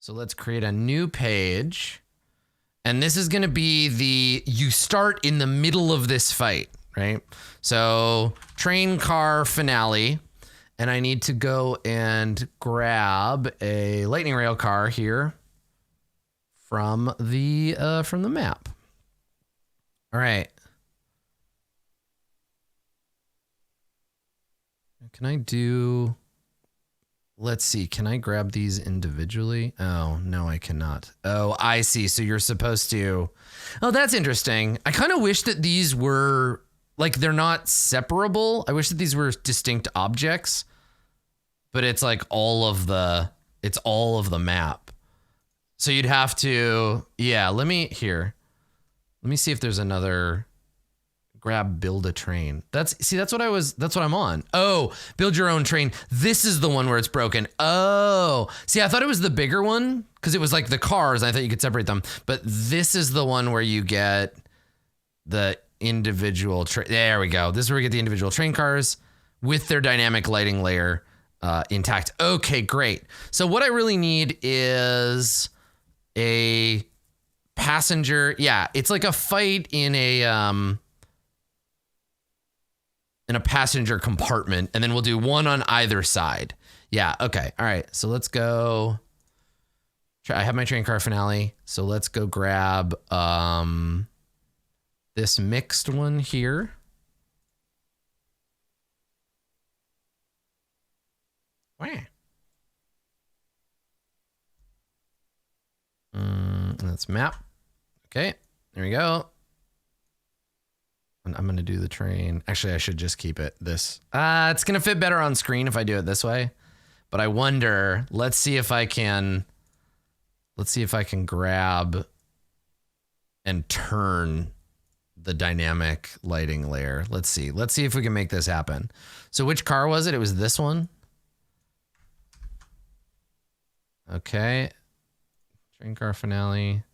So let's create a new page. And this is going to be you start in the middle of this fight, right? So train car finale. And I need to go and grab a lightning rail car here from the map. All right. Can I do... Let's see. Can I grab these individually? Oh, no, I cannot. Oh, I see. So you're supposed to... Oh, that's interesting. I kind of wish that these were... Like, they're not separable. I wish that these were distinct objects. But it's like all of the map. So you'd have to... Yeah, let me... Here. Let me see if there's another... build a train. That's what I'm on. Oh, build your own train. This is the one where it's broken. Oh, see, I thought it was the bigger one because it was like the cars. I thought you could separate them, but this is the one where you get the individual train. There we go. This is where we get the individual train cars with their dynamic lighting layer intact. Okay, great. So what I really need is a passenger. Yeah, it's like a fight in a passenger compartment, and then we'll do one on either side. Yeah, okay. All right, so let's go. I have my train car finale, so let's go grab this mixed one here. Let's map. Okay, there we go. I'm going to do the train. Actually, I should just keep it this. It's going to fit better on screen if I do it this way. But I wonder, let's see if I can grab and turn the dynamic lighting layer. Let's see if we can make this happen. So which car was it? It was this one. Okay. Train car finale.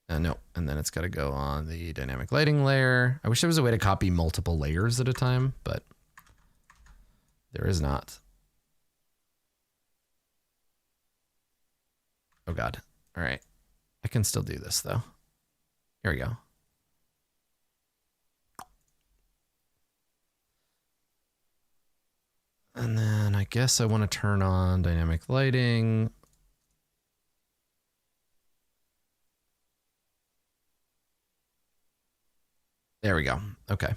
No, and then it's got to go on the dynamic lighting layer. I wish there was a way to copy multiple layers at a time, but there is not. Oh God. All right. I can still do this though. Here we go. And then I guess I want to turn on dynamic lighting. There we go. Okay.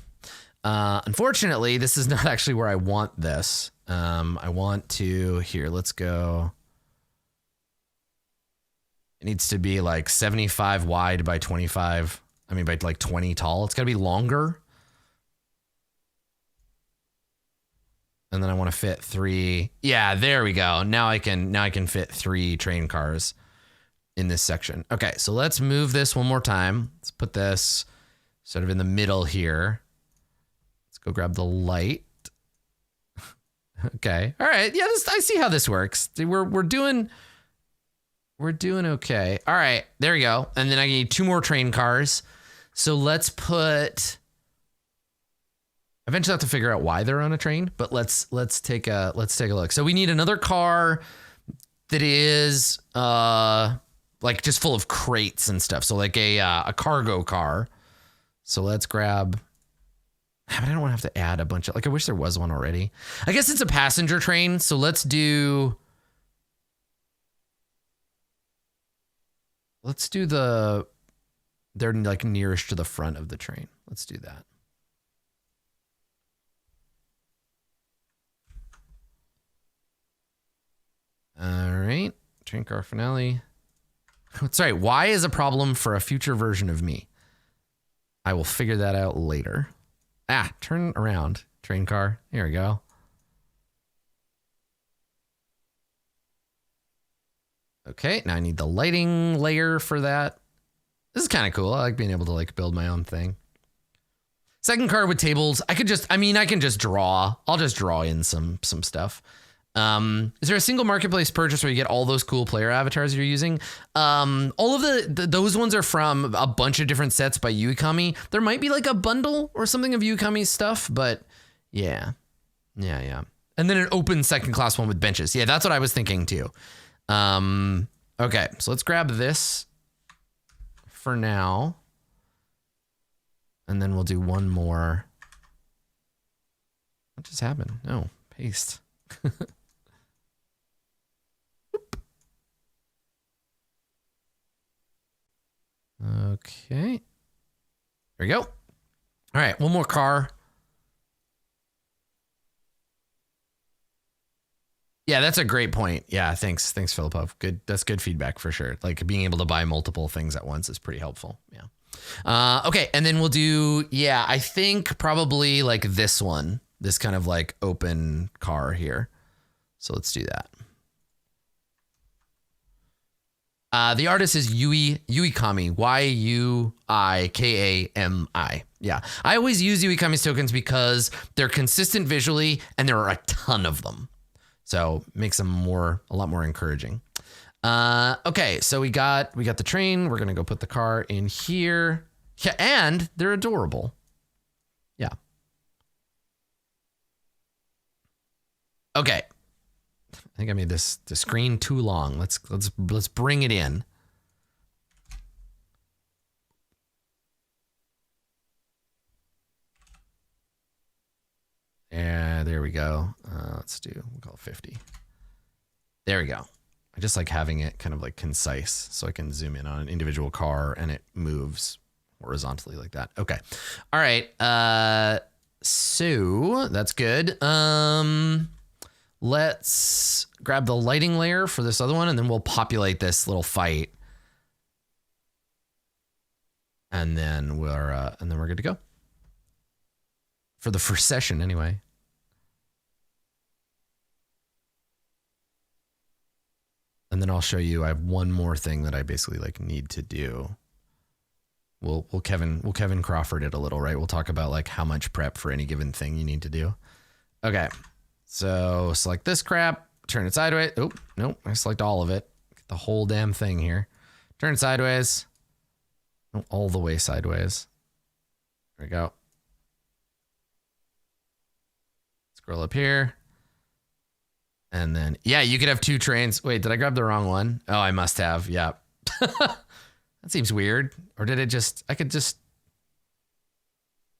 Unfortunately, this is not actually where I want this. I want to, here, let's go. It needs to be like 75 wide by 25. I mean, by like 20 tall. It's got to be longer. And then I want to fit 3. Yeah, there we go. Now I can fit 3 train cars in this section. Okay, so let's move this one more time. Let's put this sort of in the middle here. Let's go grab the light. Okay. All right. Yeah, I see how this works. We're doing okay. All right. There we go. And then I need 2 more train cars. So let's put. Eventually, I have to figure out why they're on a train. But let's take a look. So we need another car that is like just full of crates and stuff. So like a cargo car. So let's grab, I don't want to have to add a bunch of, like, I wish there was one already. I guess it's a passenger train. So let's do they're like nearest to the front of the train. Let's do that. All right. Train car finale. Sorry. Why is a problem for a future version of me? I will figure that out later. Turn around, train car. Here we go. Okay, now I need the lighting layer for that. This is kind of cool. I like being able to like build my own thing. Second car with tables. I can just draw. I'll just draw in some stuff. Is there a single marketplace purchase where you get all those cool player avatars you're using? All of those ones are from a bunch of different sets by Yukami. There might be like a bundle or something of Yukami's stuff, but yeah. And And then an open second class one with benches. Yeah, that's what I was thinking too. Okay, so let's grab this for now. And then we'll do one more. What just happened? No, paste. Okay. There we go. All right, one more car. Yeah, that's a great point. Yeah, thanks, Philippov. Good, that's good feedback for sure. Like being able to buy multiple things at once is pretty helpful. Yeah. Okay, and then we'll do. Yeah, I think probably like this one, this kind of like open car here. So let's do that. The artist is Yuikami, Yuikami. Yeah, I always use Yuikami's tokens because they're consistent visually and there are a ton of them. So makes them a lot more encouraging. Okay, so we got the train. We're gonna go put the car in here. Yeah, and they're adorable. Yeah. Okay. I think I made the screen too long. Let's bring it in. Yeah, there we go. We'll call it 50. There we go. I just like having it kind of like concise so I can zoom in on an individual car and it moves horizontally like that. Okay. All right. So that's good. Let's grab the lighting layer for this other one and then we'll populate this little fight. And then we're good to go. For the first session anyway. And then I'll show you, I have one more thing that I basically like need to do. We'll Kevin Crawford it a little, right? We'll talk about like how much prep for any given thing you need to do. Okay. So select this crap, turn it sideways. Oh, nope. I select all of it. Get the whole damn thing here. Turn it sideways. Oh, all the way sideways. There we go. Scroll up here. And then, yeah, you could have two trains. Wait, did I grab the wrong one? Oh, I must have. Yeah. That seems weird. Or did it just,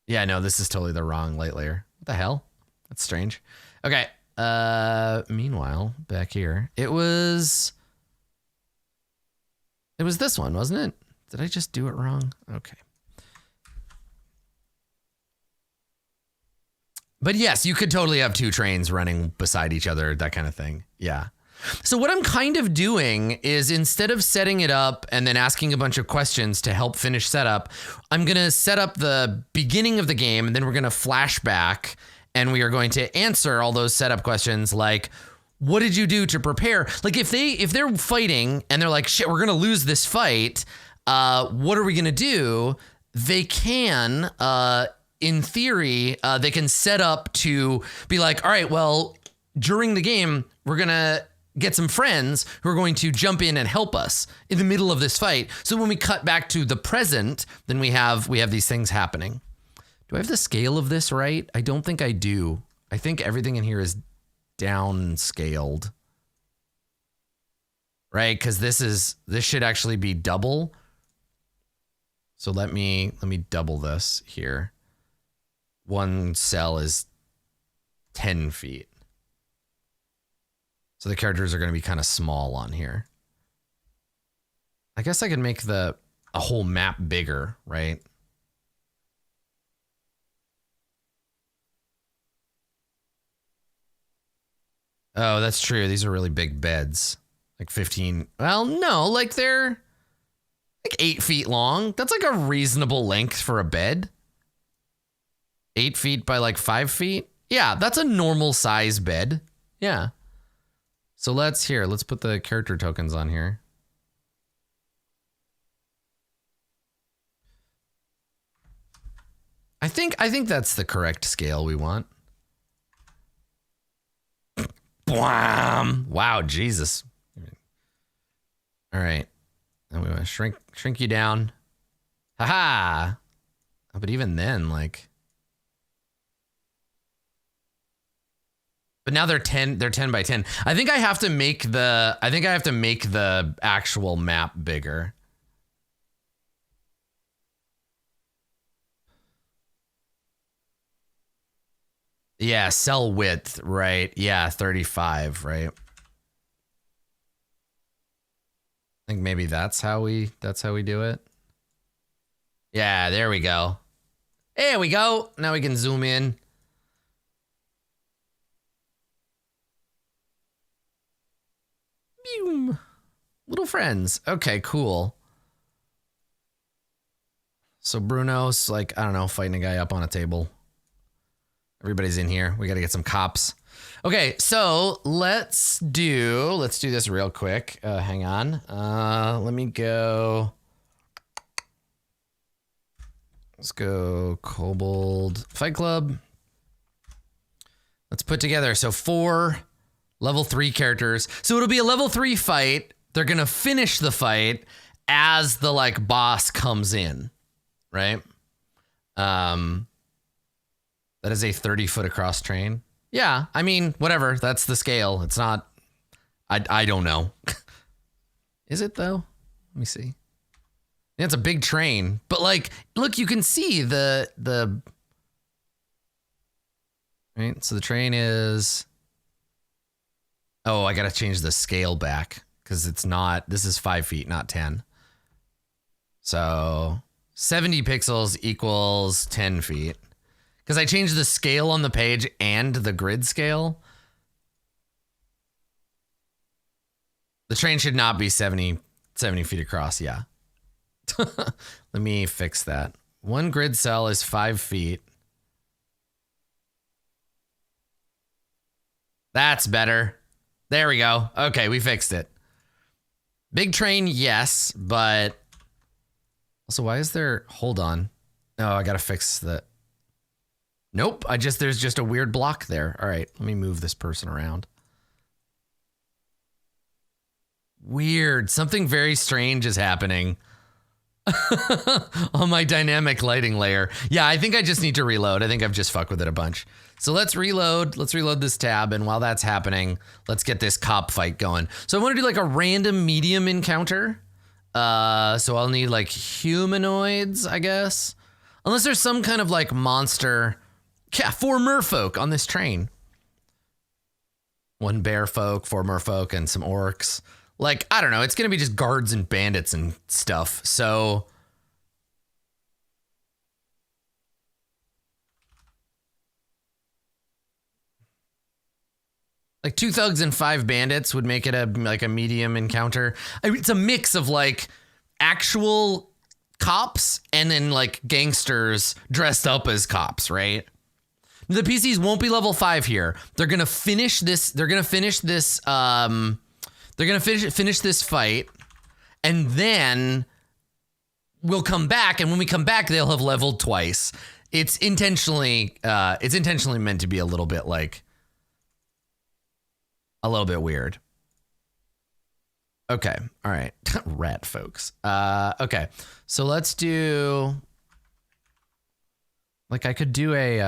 yeah, no, this is totally the wrong light layer. What the hell? That's strange. Okay. Meanwhile, back here, it was this one, wasn't it? Did I just do it wrong? Okay. But yes, you could totally have two trains running beside each other, that kind of thing. Yeah. So what I'm kind of doing is instead of setting it up and then asking a bunch of questions to help finish setup, I'm going to set up the beginning of the game and then we're going to flash back and we are going to answer all those setup questions like, what did you do to prepare? Like if they're fighting and they're like, shit, we're going to lose this fight. What are we going to do? They can, in theory, they can set up to be like, all right, well, during the game, we're going to get some friends who are going to jump in and help us in the middle of this fight. So when we cut back to the present, then we have these things happening. Do I have the scale of this right? I don't think I do. I think everything in here is downscaled. Right? Because this should actually be double. So let me double this here. One cell is 10 feet. So the characters are going to be kind of small on here. I guess I could make a whole map bigger, right? Oh, that's true. These are really big beds. Like 15. Well, no, like they're like 8 feet long. That's like a reasonable length for a bed. 8 feet by like 5 feet. Yeah, that's a normal size bed. Yeah. So let's put the character tokens on here. I think that's the correct scale we want. Blam! Wow, Jesus. All right. And we want to shrink you down. Haha. But even then, like, But now they're 10 by 10. I think I have to make the actual map bigger. Yeah, cell width, right? Yeah, 35, right? I think maybe that's how we do it. Yeah, there we go. There we go. Now we can zoom in. Boom. Little friends. Okay, cool. So Bruno's like, I don't know, fighting a guy up on a table. Everybody's in here. We got to get some cops. Okay, so let's do this real quick. Hang on. Let me go. Let's go Kobold Fight Club. Let's put together. So 4 level 3 characters. So it'll be a level 3 fight. They're going to finish the fight as the like boss comes in, right? That is a 30-foot across train. Yeah, I mean, whatever. That's the scale. It's not. I don't know. Is it though? Let me see. Yeah, it's a big train, but like, look, you can see the. Right. So the train is. Oh, I gotta change the scale back because it's not. This is 5 feet, not 10. So 70 pixels equals 10 feet. Because I changed the scale on the page and the grid scale. The train should not be 70 feet across, yeah. Let me fix that. 1 grid cell is 5 feet. That's better. There we go. Okay, we fixed it. Big train, yes, but... Also, why is there... Hold on. Oh, I gotta fix the... Nope, there's just a weird block there. All right, let me move this person around. Weird, something very strange is happening on my dynamic lighting layer. Yeah, I think I just need to reload. I think I've just fucked with it a bunch. So let's reload this tab, and while that's happening, let's get this cop fight going. So I want to do like a random medium encounter. So I'll need like humanoids, I guess. Unless there's some kind of like monster. Yeah, 4 merfolk on this train. 1 bear folk, 4 merfolk, and some orcs. Like, I don't know. It's going to be just guards and bandits and stuff. So... Like 2 thugs and 5 bandits would make it a medium encounter. I mean, it's a mix of like actual cops and then like gangsters dressed up as cops, right? The PCs won't be level 5 here. They're gonna finish this. They're gonna finish this. They're gonna finish this fight, and then we'll come back. And when we come back, they'll have leveled twice. It's intentionally meant to be a little bit weird. Okay. All right. Rat folks. Okay. So let's do. Like I could do a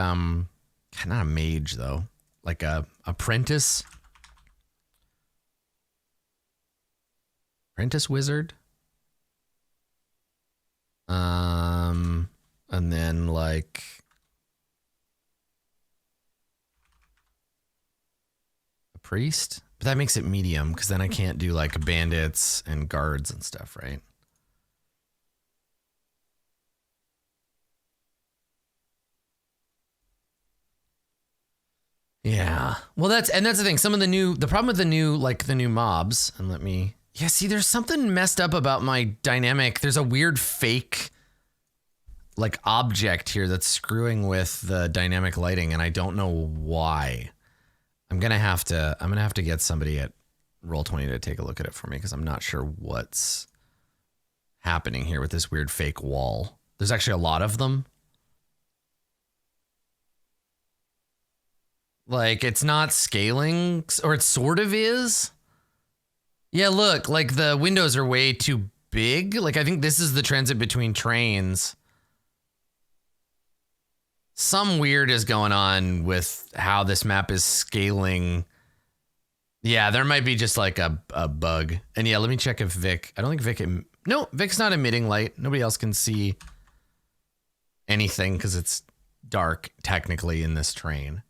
not a mage though, like a apprentice wizard. And then like a priest, but that makes it medium because then I can't do like bandits and guards and stuff, right? Yeah. Well, that's the thing. The problem with the new mobs, and see, there's something messed up about my dynamic. There's a weird fake like object here that's screwing with the dynamic lighting, and I don't know why. I'm gonna have to get somebody at Roll20 to take a look at it for me because I'm not sure what's happening here with this weird fake wall. There's actually a lot of them. Like, it's not scaling, or it sort of is. Yeah, look, like the windows are way too big. Like, I think this is the transit between trains. Some weird is going on with how this map is scaling. Yeah, there might be just like a bug. And yeah, let me check if Vic, I don't think Vic, no, Vic's not emitting light. Nobody else can see anything because it's dark technically in this train.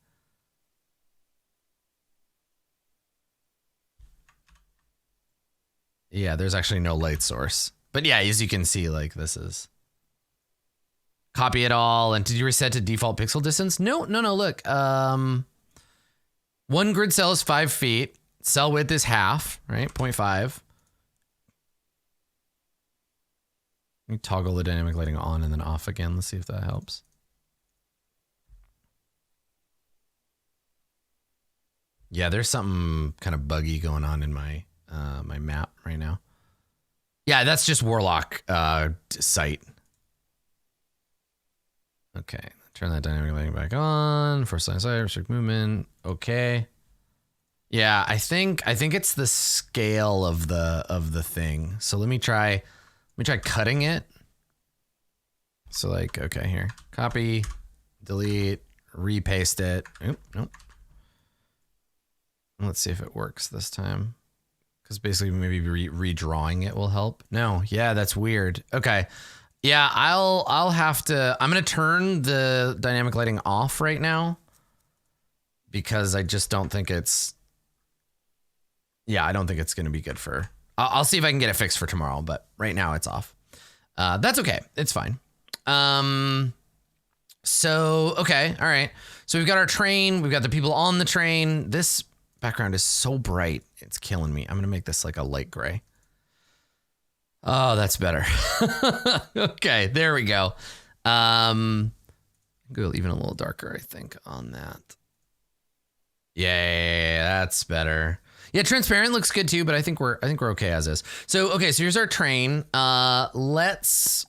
Yeah, there's actually no light source. But yeah, as you can see, like this is. Copy it all. And did you reset to default pixel distance? No. Look, one grid cell is 5 feet. Cell width is half, right? 0.5. Let me toggle the dynamic lighting on and then off again. Let's see if that helps. Yeah, there's something kind of buggy going on in my my map right now. Yeah, that's just Warlock site. Okay, turn that dynamic lighting back on. First line of sight, restrict movement. Okay. Yeah, I think it's the scale of the thing. So let me try cutting it. So like, okay, here. Copy, delete, repaste it. Oop, nope. Let's see if it works this time. Because basically maybe redrawing it will help. No, yeah, that's weird. Okay. Yeah, I'll have to, I'm going to turn the dynamic lighting off right now because I just don't think it's, yeah, I don't think it's going to be good for, I'll see if I can get it fixed for tomorrow, but right now it's off. That's okay. It's fine. So, okay. All right. So we've got our train. We've got the people on the train. This background is so bright. It's killing me. I'm going to make this like a light gray. Oh, that's better. Okay, there we go. Go even a little darker, I think, on that. Yeah, that's better. Yeah, transparent looks good too, but I think we're okay as is. So okay, so here's our train. Let's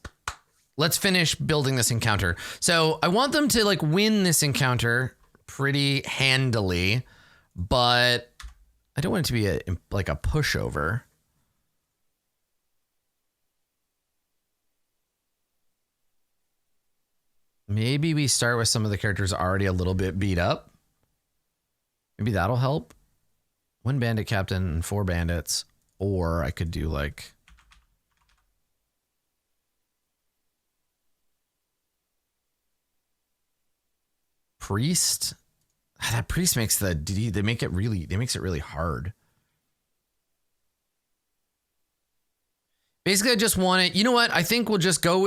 finish building this encounter. So I want them to like win this encounter pretty handily, but I don't want it to be like a pushover. Maybe we start with some of the characters already a little bit beat up. Maybe that'll help. 1 bandit captain and 4 bandits. Or I could do like... priest? That priest makes they makes it really hard. Basically, I just want it. You know what? I think we'll go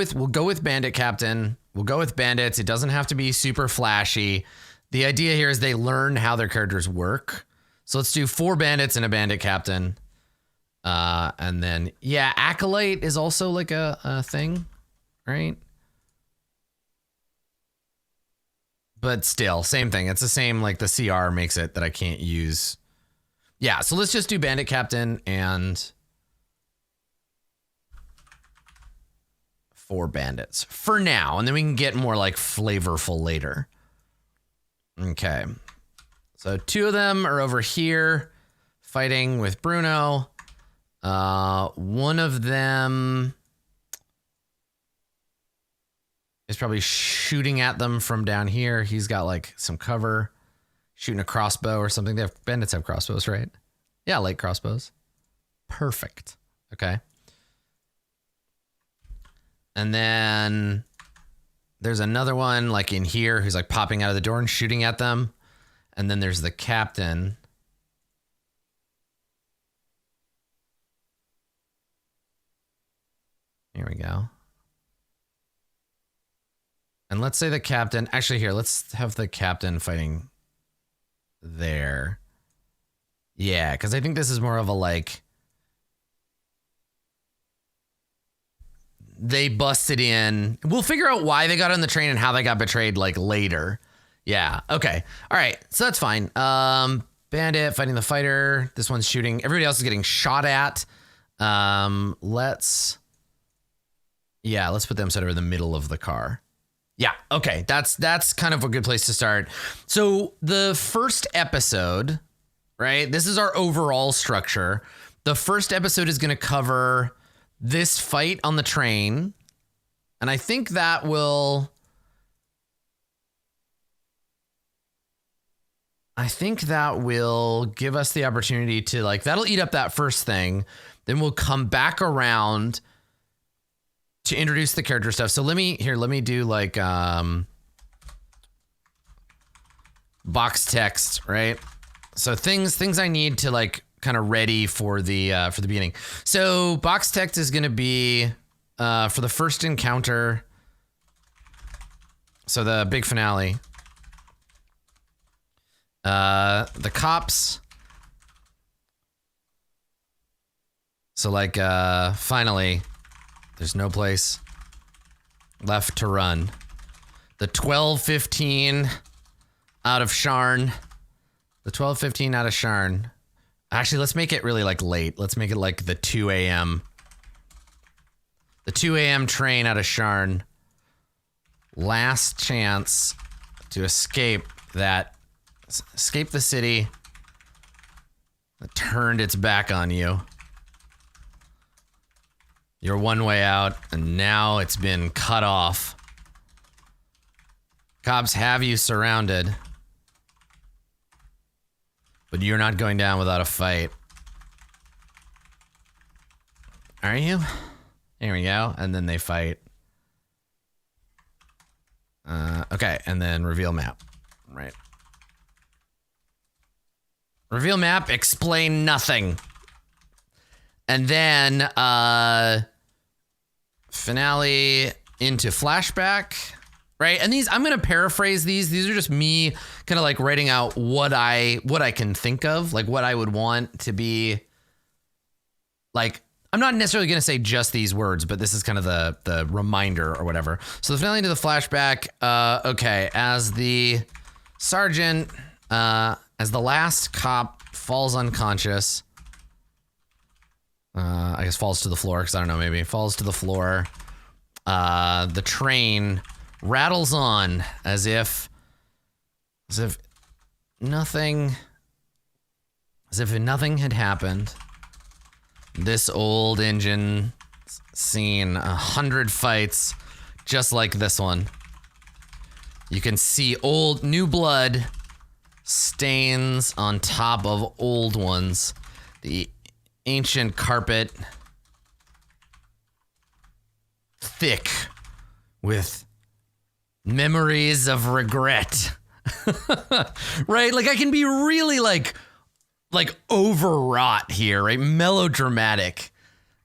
with bandit captain. We'll go with bandits. It doesn't have to be super flashy. The idea here is they learn how their characters work. So let's do 4 bandits and a bandit captain. And then, yeah, acolyte is also like a thing, right? But still, same thing. It's the same, like the CR makes it that I can't use. Yeah, so let's just do bandit captain and 4 bandits for now, and then we can get more like flavorful later. Okay, so 2 of them are over here fighting with Bruno. One of them is probably shooting at them from down here. He's got like some cover, shooting a crossbow or something. Bandits have crossbows, right? Yeah, light crossbows. Perfect. Okay. And then there's another one like in here who's like popping out of the door and shooting at them. And then there's the captain. Here we go. And let's say the captain, actually here, let's have the captain fighting there. Yeah, because I think this is more of a like, they busted in. We'll figure out why they got on the train and how they got betrayed like later. Yeah, okay. All right, so that's fine. Bandit fighting the fighter. This one's shooting. Everybody else is getting shot at. Let's put them sort of in the middle of the car. Yeah, okay. That's kind of a good place to start. So the first episode, right? This is our overall structure. The first episode is going to cover this fight on the train. And I think that will I think that will give us the opportunity to like, that'll eat up that first thing. Then we'll come back around to introduce the character stuff. So let me do like box text, right? So things I need to like kind of ready for the beginning. So box text is going to be for the first encounter. So the big finale. The cops. So like finally, there's no place left to run. The 12:15 out of Sharn. The 12:15 out of Sharn. Actually, let's make it really like late. Let's make it like the 2 a.m. The 2 a.m. train out of Sharn. Last chance to escape the city that turned its back on you. You're one way out, and now it's been cut off. Cops have you surrounded, but you're not going down without a fight. Are you? There we go. And then they fight. Okay, and then reveal map. Right. Reveal map, explain nothing. And then finale into flashback, right? And these, I'm gonna paraphrase these. These are just me kind of like writing out what I can think of, like what I would want to be. Like, I'm not necessarily gonna say just these words, but this is kind of the reminder or whatever. So the finale into the flashback. Okay, as the sergeant, as the last cop falls unconscious. I guess falls to the floor, because I don't know, maybe falls to the floor. The train rattles on as if nothing had happened. This old engine seen 100 fights just like this one. You can see new blood stains on top of old ones. The ancient carpet, thick with memories of regret. Right? Like I can be really like overwrought here, right? Melodramatic.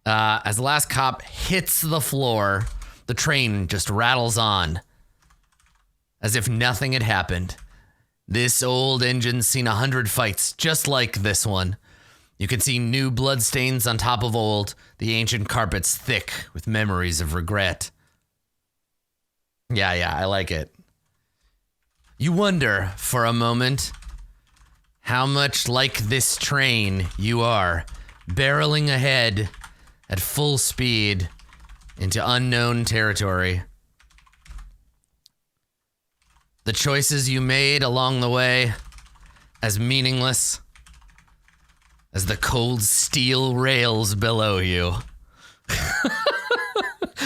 As the last cop hits the floor, the train just rattles on as if nothing had happened. This old engine's seen 100 fights just like this one. You can see new bloodstains on top of old, the ancient carpet's thick with memories of regret. Yeah, I like it. You wonder for a moment how much like this train you are, barreling ahead at full speed into unknown territory. The choices you made along the way, as meaningless as the cold steel rails below you.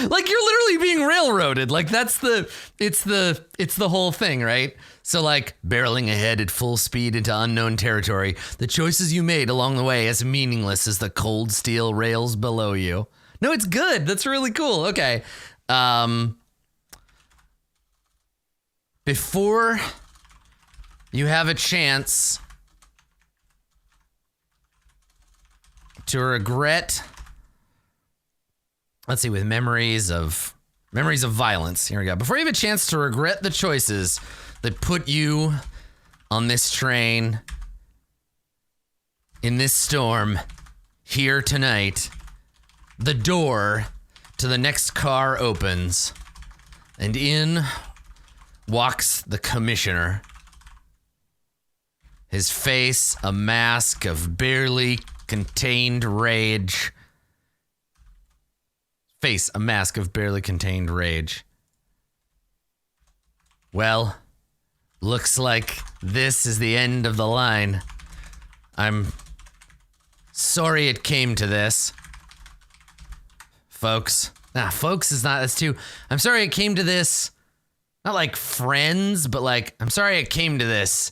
Like you're literally being railroaded. Like it's the whole thing, right? So like barreling ahead at full speed into unknown territory. The choices you made along the way as meaningless as the cold steel rails below you. No, it's good. That's really cool. Okay. Before you have a chance to regret, let's see, with memories of violence. Here we go. Before you have a chance to regret the choices that put you on this train, in this storm, here tonight, the door to the next car opens, and in walks the commissioner. His face a mask of barely contained rage. Face a mask of barely contained rage. Well, looks like this is the end of the line. I'm sorry it came to this. Folks. Folks is not, that's too. I'm sorry it came to this. Not like friends, but like, I'm sorry it came to this.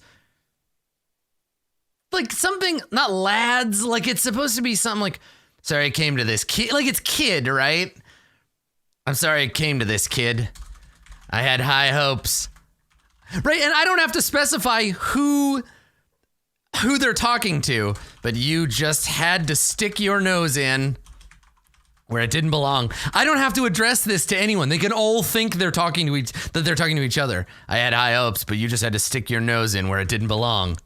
like something, not lads, like it's supposed to be something like, sorry I came to this kid, like it's kid, right? I'm sorry I came to this kid. I had high hopes. Right, and I don't have to specify who they're talking to, but you just had to stick your nose in where it didn't belong. I don't have to address this to anyone. They can all think they're talking to each other. I had high hopes, but you just had to stick your nose in where it didn't belong.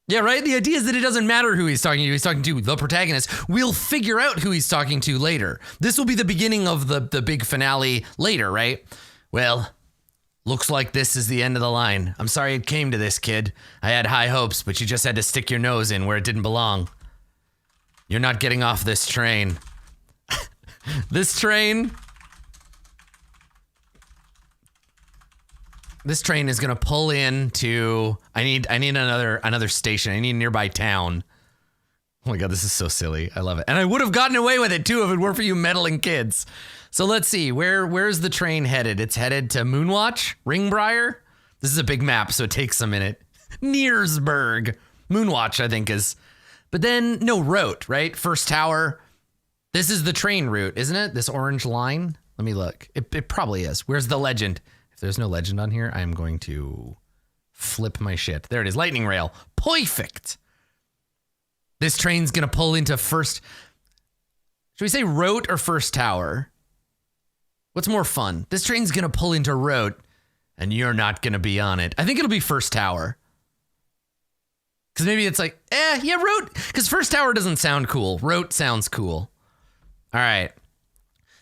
Yeah, right? The idea is that it doesn't matter who he's talking to. He's talking to the protagonist. We'll figure out who he's talking to later. This will be the beginning of the big finale later, right? Well, looks like this is the end of the line. I'm sorry it came to this, kid. I had high hopes, but you just had to stick your nose in where it didn't belong. You're not getting off this train. This train is gonna pull into. I need another station. I need a nearby town. Oh my god, this is so silly. I love it. And I would have gotten away with it too if it weren't for you meddling kids. So let's see, where's the train headed? It's headed to Moonwatch, Ringbriar. This is a big map, so it takes a minute. Nearsburg. Moonwatch, I think, is. But then, no, Rote, right? First Tower. This is the train route, isn't it? This orange line? Let me look. It probably is. Where's the legend? If there's no legend on here, I'm going to flip my shit. There it is, lightning rail. Perfect. This train's gonna pull into first. Should we say Rote or First Tower? What's more fun? This train's gonna pull into Rote, and you're not gonna be on it. I think it'll be First Tower. Because maybe it's like, yeah, Rote. Because First Tower doesn't sound cool. Rote sounds cool. All right.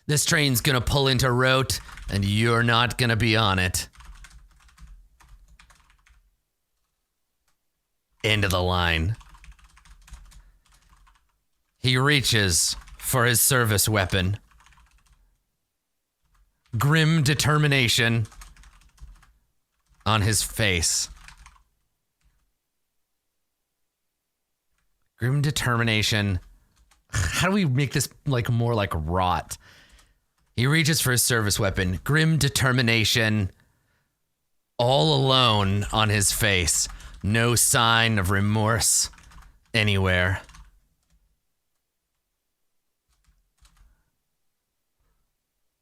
This train's gonna pull into Rote, and you're not gonna be on it. End of the line. He reaches for his service weapon. Grim determination on his face. Grim determination. How do we make this like more like rot? He reaches for his service weapon. Grim determination. All alone on his face. No sign of remorse anywhere.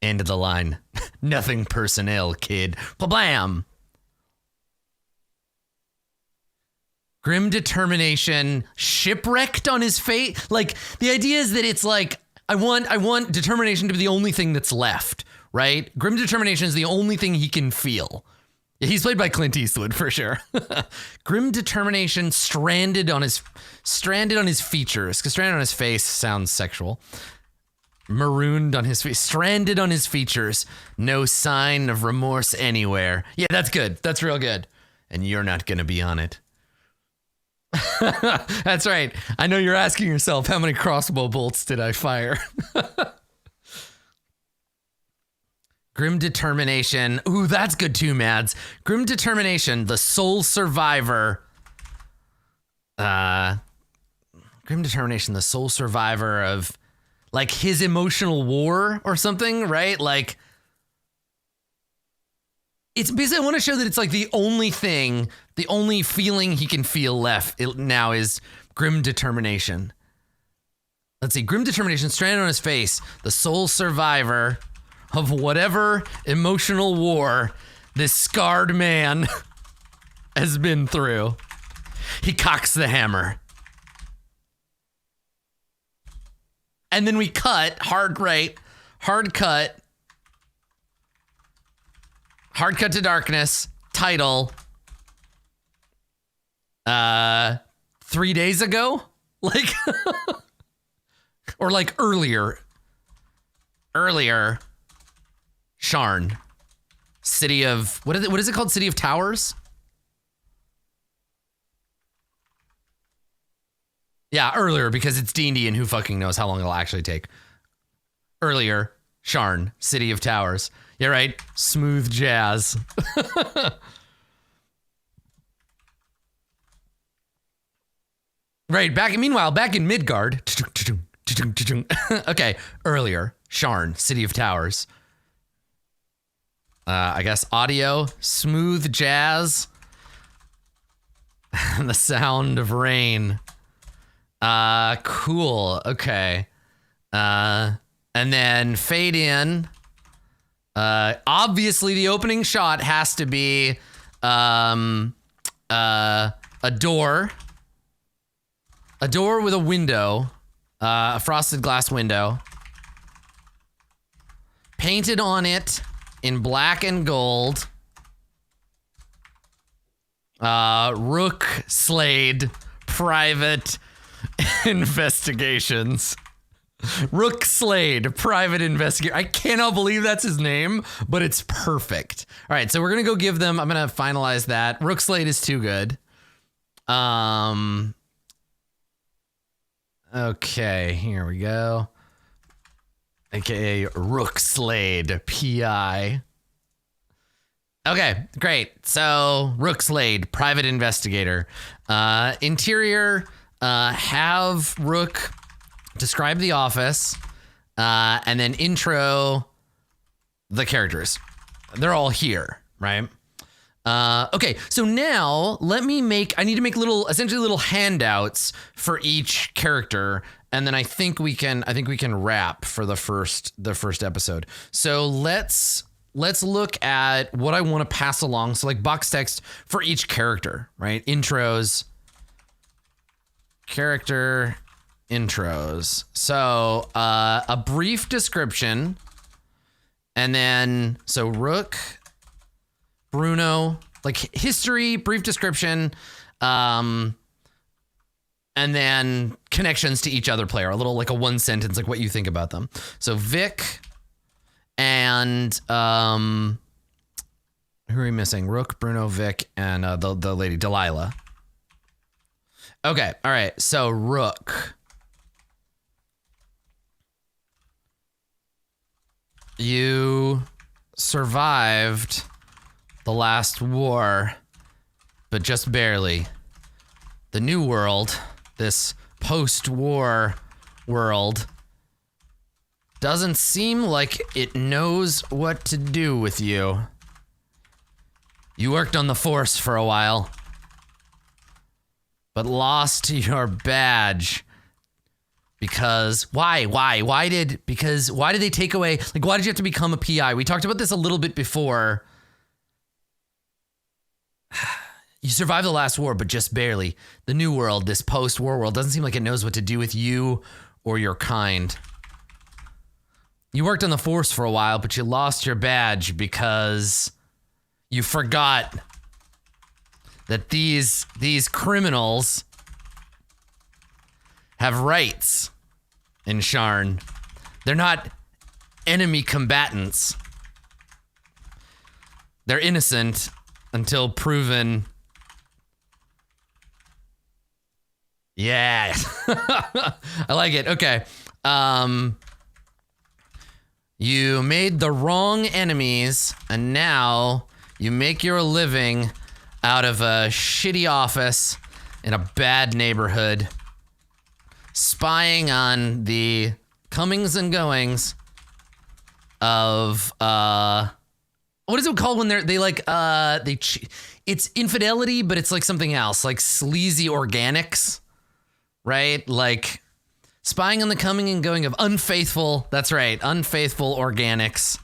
End of the line. Nothing personnel, kid. Blam! Grim determination, shipwrecked on his face. Like, the idea is that it's like, I want determination to be the only thing that's left, right? Grim determination is the only thing he can feel. He's played by Clint Eastwood for sure. Grim determination, stranded on his features, because stranded on his face sounds sexual. Marooned on his face, stranded on his features, no sign of remorse anywhere. Yeah, that's good. That's real good. And you're not gonna be on it. That's right. I know you're asking yourself, how many crossbow bolts did I fire? Grim determination. Ooh, that's good too, Mads. Grim determination, the sole survivor. Grim determination, the sole survivor of like his emotional war or something, right? Like, it's basically, I want to show that it's like the only thing, the only feeling he can feel left now is grim determination. Let's see, grim determination, stranded on his face, the sole survivor of whatever emotional war this scarred man has been through. He cocks the hammer. And then we cut, hard cut to darkness, title, 3 days ago? Like, or like earlier, Sharn, city of, what is it called? City of Towers? Yeah, earlier, because it's D&D and who fucking knows how long it'll actually take. Earlier, Sharn, City of Towers. Yeah, right. Smooth jazz. Right, meanwhile, back in Midgard. Okay, earlier, Sharn, City of Towers. I guess audio, smooth jazz. The sound of rain. Cool. Okay. And then fade in. Obviously the opening shot has to be a door. A door with a window. A frosted glass window. Painted on it in black and gold. Rook Slade Private Investigations. Rook Slade Private Investigator. I cannot believe that's his name, but it's perfect. All right, so we're gonna go give them. I'm gonna finalize that. Rook Slade is too good. Okay, here we go. AKA Rook Slade PI. Okay, great. So Rook Slade, private investigator. Interior, have Rook describe the office, and then intro the characters. They're all here, right? Okay, so now let me I need to make essentially little handouts for each character, and then I think we can wrap for the first episode. So let's look at what I want to pass along. So like box text for each character, right? Intros, character intros. So a brief description, and then so Rook, Bruno, like history, brief description, and then connections to each other player. A little like a one sentence, like what you think about them. So Vic. And who are we missing? Rook, Bruno, Vic, and the lady Delilah. Okay, all right. So Rook, you survived the last war, but just barely. The new world, this post-war world, doesn't seem like it knows what to do with you. You worked on the force for a while, but lost your badge. Because why did they take away, like, why did you have to become a PI? We talked about this a little bit before. You survived the last war, but just barely. The new world, this post-war world, doesn't seem like it knows what to do with you or your kind. You worked on the force for a while, but you lost your badge because you forgot that these criminals have rights in Sharn. They're not enemy combatants. They're innocent until proven. Yeah. I like it. Okay. You made the wrong enemies, and now you make your living out of a shitty office in a bad neighborhood, spying on the comings and goings of what is it called when it's infidelity, but it's like something else, like sleazy organics, right? Like spying on the coming and going of unfaithful, that's right, unfaithful organics.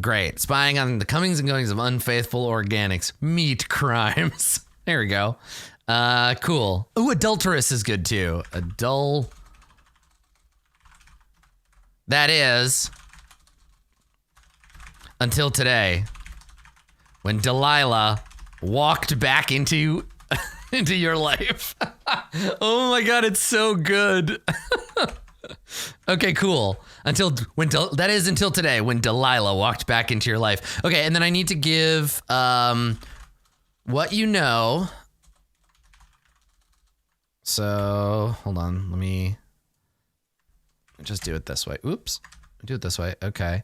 Great. Spying on the comings and goings of unfaithful organics. Meat crimes. There we go. Cool. Ooh, adulterous is good too. That is until today, when Delilah walked back into your life. Oh my god, it's so good. Okay, cool. Until today, when Delilah walked back into your life. Okay, and then I need to give what you know. So hold on, let me just do it this way. Oops, do it this way. Okay.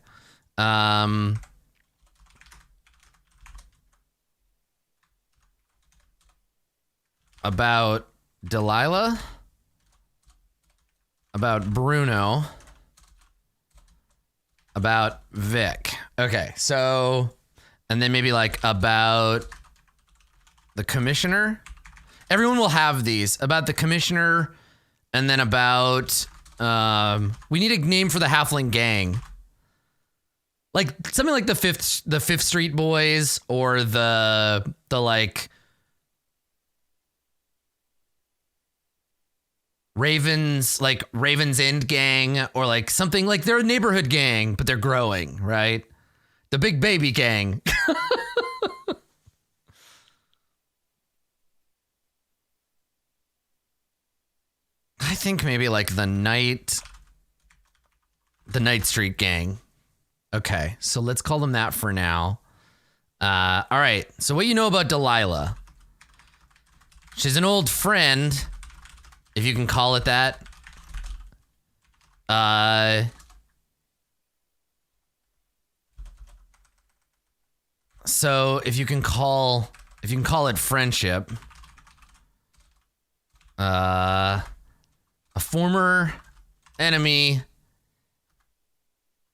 About Delilah, about Bruno, about Vic. Okay, so, and then maybe like about the commissioner. Everyone will have these about the commissioner, and then about we need a name for the halfling gang. Like something like the Fifth Street Boys, or the like Ravens End gang, or like something like they're a neighborhood gang, but they're growing, right? The Big Baby Gang. I think maybe like the Night Street Gang. Okay, so let's call them that for now. All right, so what you know about Delilah? She's an old friend, if you can call it that. So if you can call it friendship. A former enemy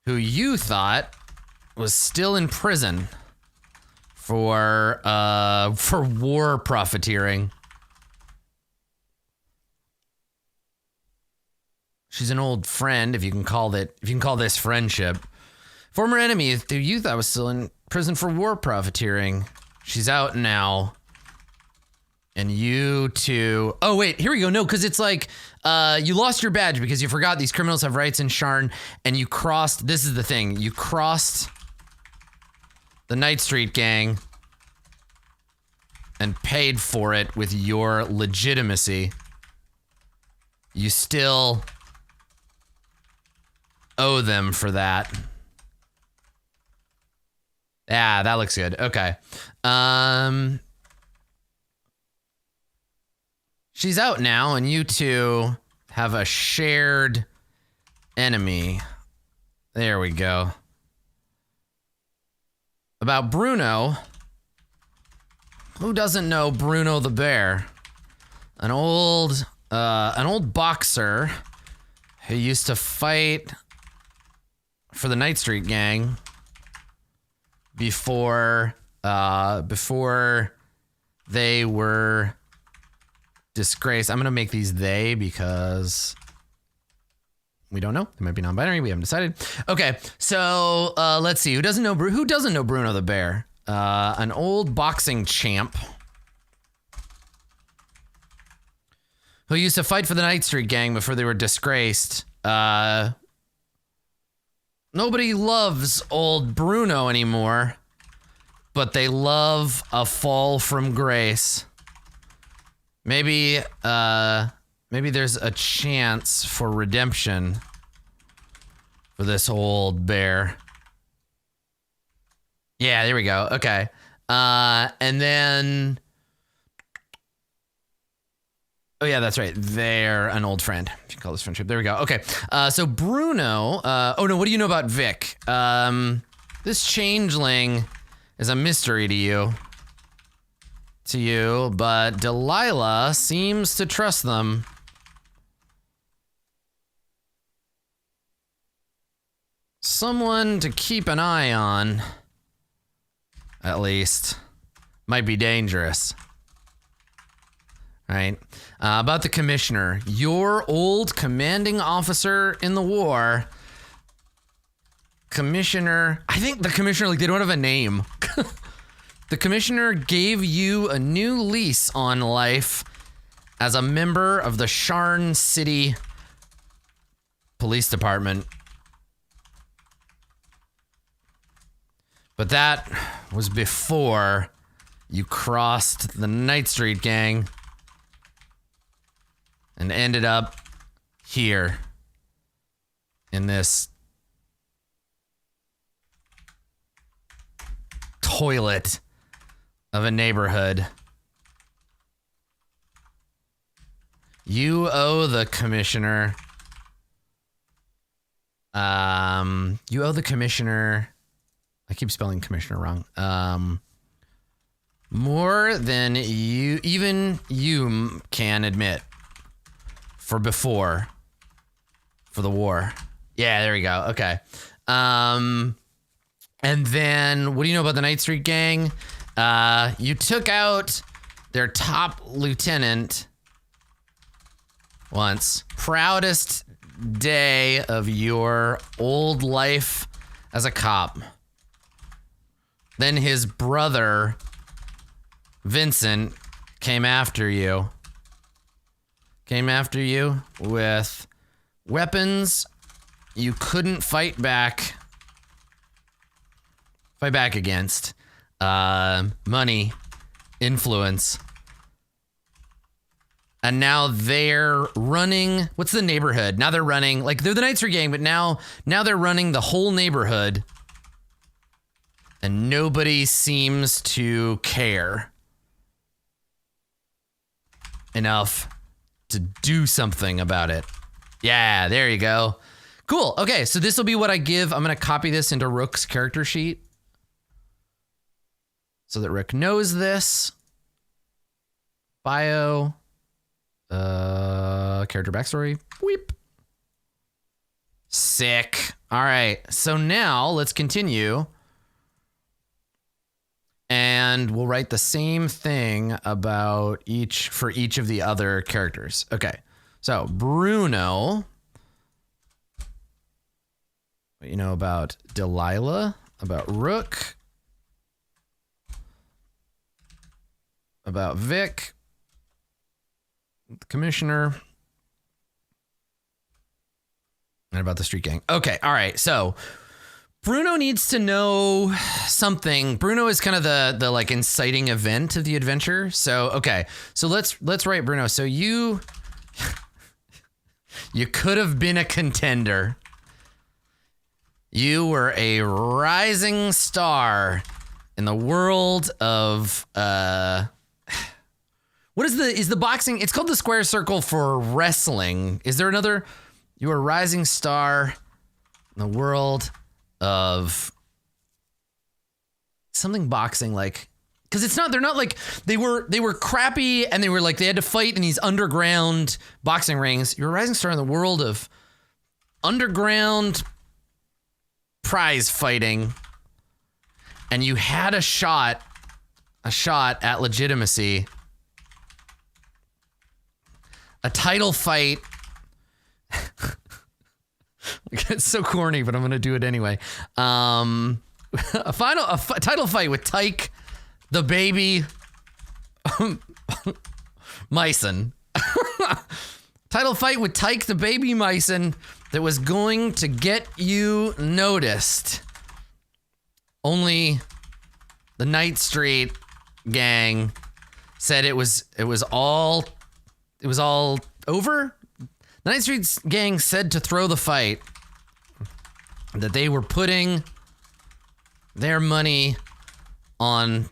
who you thought was still in prison for war profiteering. She's an old friend, if you can call this friendship. Former enemy who you thought was still in prison for war profiteering. She's out now. And you two... Oh, wait, here we go. No, because it's like you lost your badge because you forgot these criminals have rights in Sharn, and you crossed... This is the thing. You crossed the Night Street Gang and paid for it with your legitimacy. You still owe them for that. Yeah, that looks good. Okay. She's out now, and you two have a shared enemy. There we go. About Bruno. Who doesn't know Bruno the Bear? An old boxer who used to fight for the Night Street Gang before they were disgraced. I'm gonna make these they because we don't know. They might be non-binary. We haven't decided. Okay, so let's see. Who doesn't know Bruno the Bear? An old boxing champ who used to fight for the Night Street Gang before they were disgraced. Nobody loves old Bruno anymore, but they love a fall from grace. Maybe there's a chance for redemption for this old bear. Yeah, there we go. Okay. And then... Oh, yeah, that's right. They're an old friend. If you can call this friendship. There we go. Okay. So Bruno... oh, no, what do you know about Vic? This changeling is a mystery to you. But Delilah seems to trust them. Someone to keep an eye on, at least. Might be dangerous. Right? About the commissioner. Your old commanding officer in the war. Commissioner... I think the commissioner, like, they don't have a name. The commissioner gave you a new lease on life as a member of the Sharn City Police Department. But that was before you crossed the Night Street Gang and ended up here in this toilet of a neighborhood. You owe the commissioner. You owe the commissioner. I keep spelling commissioner wrong. More than even you can admit. For the war. Yeah, there we go. Okay. And then what do you know about the Night Street Gang? You took out their top lieutenant once. Proudest day of your old life as a cop. Then his brother, Vincent, came after you. Came after you with weapons you couldn't fight back against. Money, influence. And now they're running, what's the neighborhood? Now they're running, like they're the Night Street gang, but now they're running the whole neighborhood. And nobody seems to care enough to do something about it. Yeah, there you go. Cool. Okay, so this will be what I give. I'm going to copy this into Rook's character sheet so that Rook knows this. Bio. Character backstory. Weep. Sick. All right. So now let's continue. And we'll write the same thing about for each of the other characters. Okay. So Bruno. What you know about Delilah, about Rook, about Vic, the commissioner, and about the street gang. Okay, all right. So Bruno needs to know something. Bruno is kind of the like inciting event of the adventure. So okay, so let's write Bruno. So you could have been a contender. You were a rising star in the world of what is the boxing? It's called the square circle for wrestling. Is there another? You were a rising star in the world of something boxing, like, because they're not like they were crappy and they were like they had to fight in these underground boxing rings. You're a rising star in the world of underground prize fighting, and you had a shot at legitimacy, a title fight. It's so corny, but I'm gonna do it anyway. A title fight with Tyke, the baby, Myson. Title fight with Tyke, the baby Myson, that was going to get you noticed. Only the Night Street gang said it was all over. The Night Street gang said to throw the fight, that they were putting their money on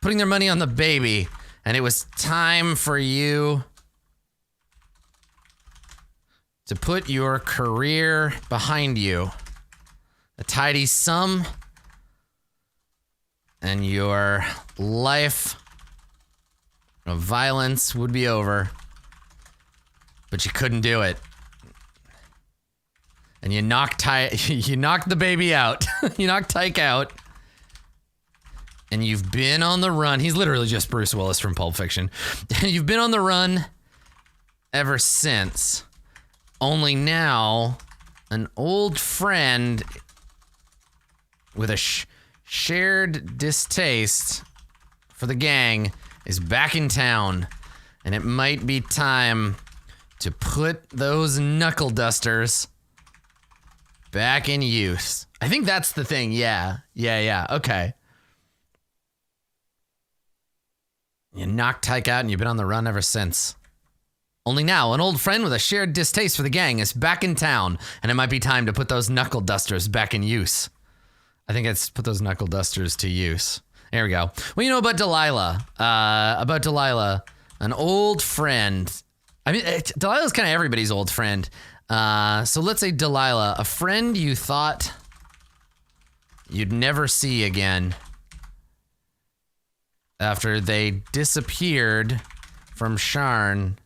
the baby, and it was time for you to put your career behind you. A tidy sum, and your life of violence would be over. But you couldn't do it. And you knocked the baby out. You knocked Tyke out. And you've been on the run. He's literally just Bruce Willis from Pulp Fiction. And you've been on the run ever since. Only now, an old friend with a shared distaste for the gang is back in town. And it might be time to put those knuckle dusters back in use. I think that's the thing. Yeah. Okay. You knocked Tyke out and you've been on the run ever since. Only now, an old friend with a shared distaste for the gang is back in town, and it might be time to put those knuckle dusters back in use. I think it's put those knuckle dusters to use. There we go. Well, you know about Delilah. An old friend. I mean, Delilah's kind of everybody's old friend. So let's say Delilah, a friend you thought you'd never see again after they disappeared from Sharn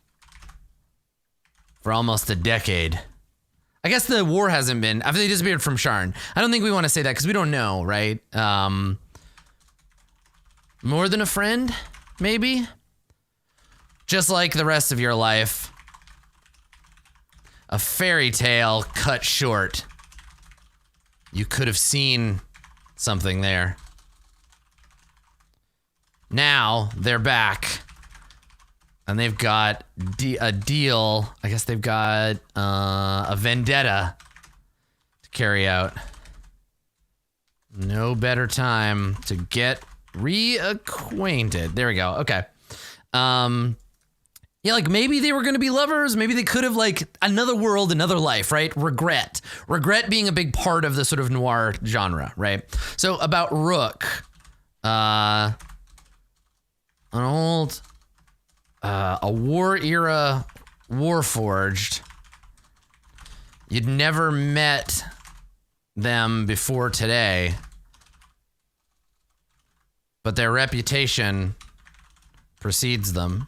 for almost a decade. I guess the war hasn't been, after they disappeared from Sharn. I don't think we want to say that because we don't know, right? More than a friend, maybe? Just like the rest of your life. A fairy tale cut short. You could have seen something there. Now they're back. And they've got a deal. I guess they've got a vendetta to carry out. No better time to get reacquainted. There we go. Okay. Yeah, like maybe they were going to be lovers. Maybe they could have like another world, another life, right? Regret being a big part of the sort of noir genre, right? So about Rook, an old, a war era warforged. You'd never met them before today, but their reputation precedes them.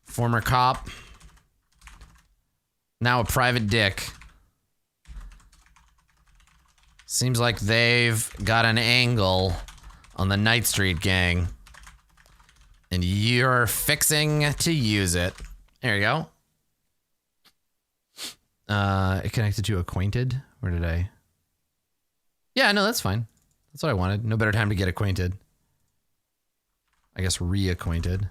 Former cop, now a private dick. Seems like they've got an angle on the Night Street gang, and you're fixing to use it. There you go. It connected to acquainted. Where did I? Yeah, no, that's fine. That's what I wanted. No better time to get acquainted. I guess reacquainted.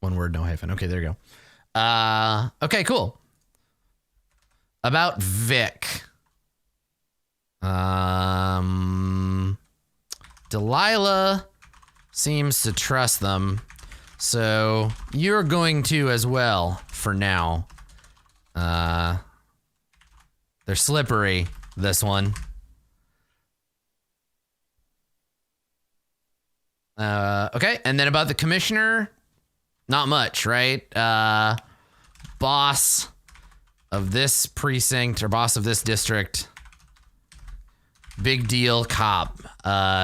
One word, no hyphen. Okay, there you go. Okay, cool. About Vic. Delilah seems to trust them, so you're going to as well for now. They're slippery, this one. Okay, and then about the commissioner, not much, right? Boss of this precinct, or boss of this district. Big deal cop.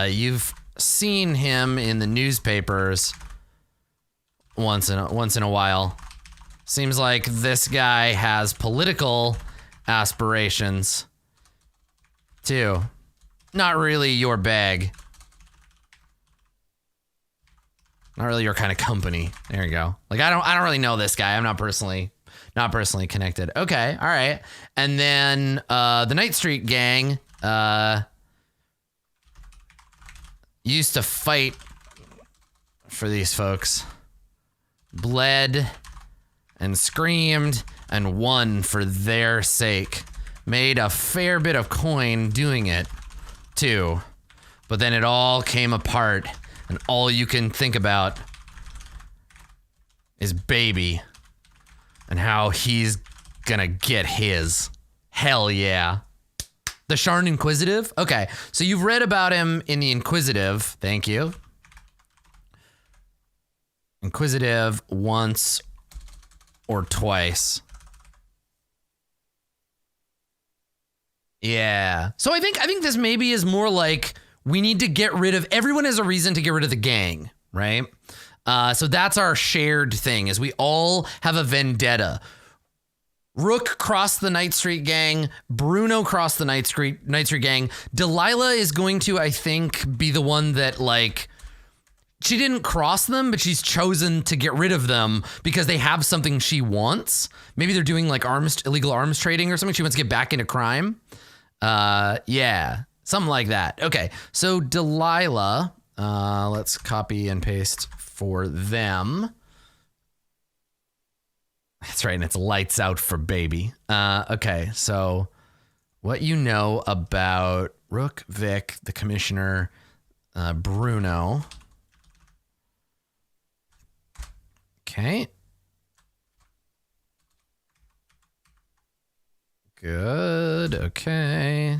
You've seen him in the newspapers once in a while. Seems like this guy has political aspirations too. Not really your bag. Not really your kind of company. There you go. Like I don't really know this guy. I'm not personally connected. Okay, all right. And then the Night Street gang used to fight for these folks. Bled and screamed and won for their sake. Made a fair bit of coin doing it too. But then it all came apart. And all you can think about is Baby and how he's gonna get his. Hell yeah. The Sharn Inquisitive? Okay, so you've read about him in the Inquisitive. Thank you. Inquisitive once or twice. Yeah. So I think this maybe is more like we need to get rid of, everyone has a reason to get rid of the gang, right? So that's our shared thing, is we all have a vendetta. Rook crossed the Night Street gang. Bruno crossed the Night Street gang. Delilah is going to, I think, be the one that, like, she didn't cross them, but she's chosen to get rid of them because they have something she wants. Maybe they're doing like illegal arms trading or something. She wants to get back into crime. Yeah. Something like that. Okay, so Delilah, let's copy and paste for them. That's right, and it's lights out for Baby. Okay, so what you know about Rook, Vic, the commissioner, Bruno. Okay. Good, okay.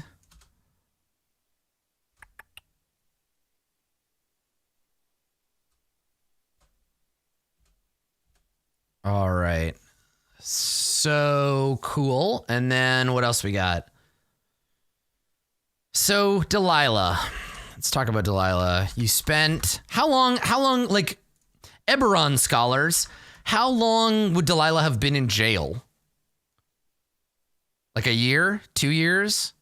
All right. So cool. And then what else we got? So Delilah. Let's talk about Delilah. You spent how long, like Eberron scholars, how long would Delilah have been in jail? Like a year, 2 years?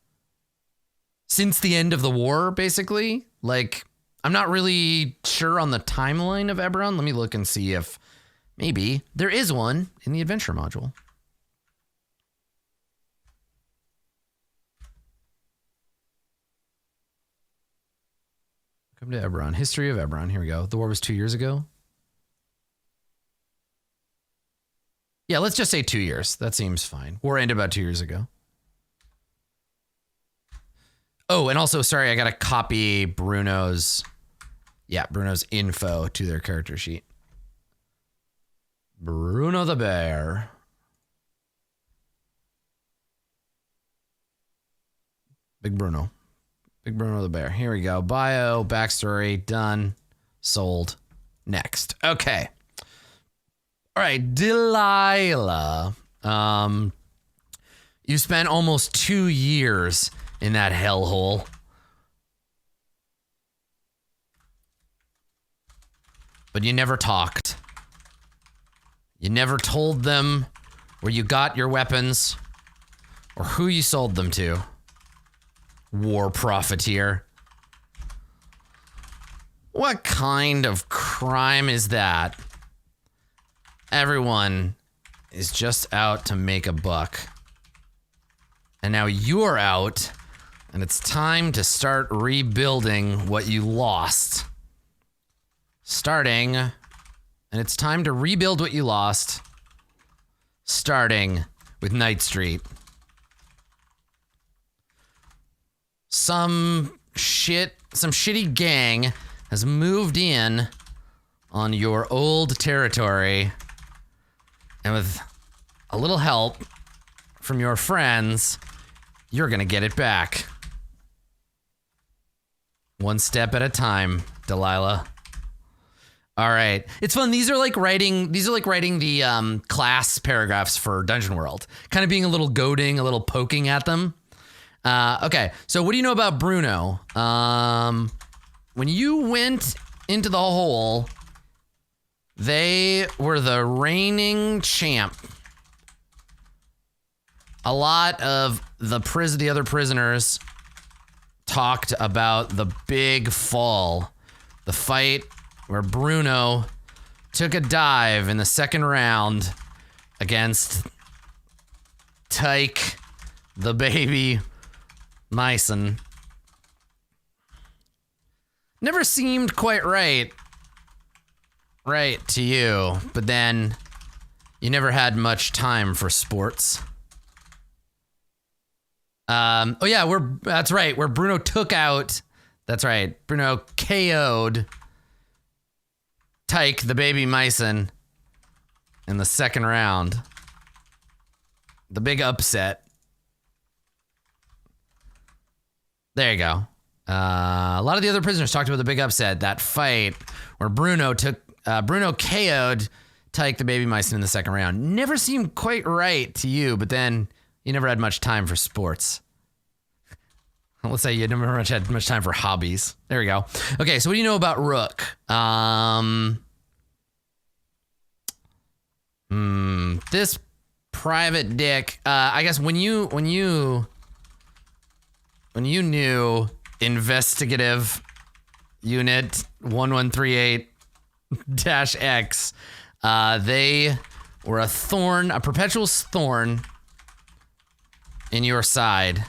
Since the end of the war, basically? Like, I'm not really sure on the timeline of Eberron. Let me look and see if maybe there is one in the adventure module. Come to Eberron. History of Eberron. Here we go. The war was 2 years ago. Yeah, let's just say 2 years. That seems fine. War ended about 2 years ago. Oh, and also, sorry, I got to copy Bruno's info to their character sheet. Bruno the Bear. Big Bruno. Big Bruno the Bear. Here we go. Bio, backstory, done, sold. Next. Okay. All right, Delilah. You spent almost 2 years in that hellhole. But you never talked. You never told them where you got your weapons or who you sold them to. War profiteer. What kind of crime is that? Everyone is just out to make a buck. And now you're out, and it's time to start rebuilding what you lost. And it's time to rebuild what you lost, starting with Night Street. Some shitty gang has moved in on your old territory, and with a little help from your friends, you're gonna get it back. One step at a time, Delilah. All right, it's fun. These are like writing the class paragraphs for Dungeon World, kind of being a little goading, a little poking at them. Okay, so what do you know about Bruno? When you went into the hole, they were the reigning champ. A lot of the other prisoners talked about the big fall, the fight where Bruno took a dive in the second round against Tyke, the baby Myson. Never seemed quite right to you, but then you never had much time for sports. Oh yeah, that's right, where Bruno took out, that's right, Bruno KO'd Tyke, the baby Myson, in the second round. The big upset. There you go. A lot of the other prisoners talked about the big upset, that fight where Bruno KO'd Tyke, the baby Myson, in the second round. Never seemed quite right to you, but then you never had much time for sports. Let's say you never had much time for hobbies. There we go. Okay, so what do you know about Rook? This private dick. I guess when you knew Investigative Unit 1138-X, they were a perpetual thorn in your side,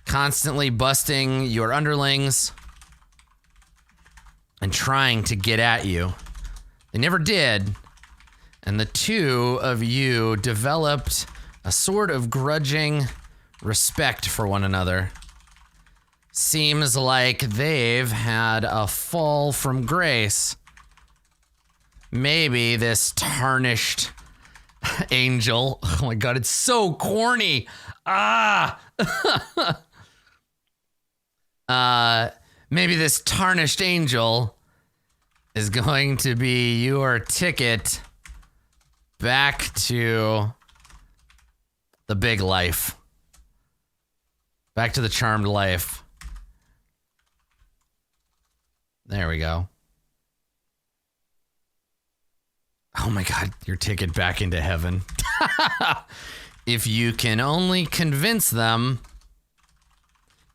constantly busting your underlings and trying to get at you. They never did, and the two of you developed a sort of grudging respect for one another. Seems like they've had a fall from grace. Maybe this tarnished angel. Oh my god, it's so corny. Maybe this tarnished angel is going to be your ticket back to the big life. Back to the charmed life. There we go. Oh my god, your ticket back into heaven. If you can only convince them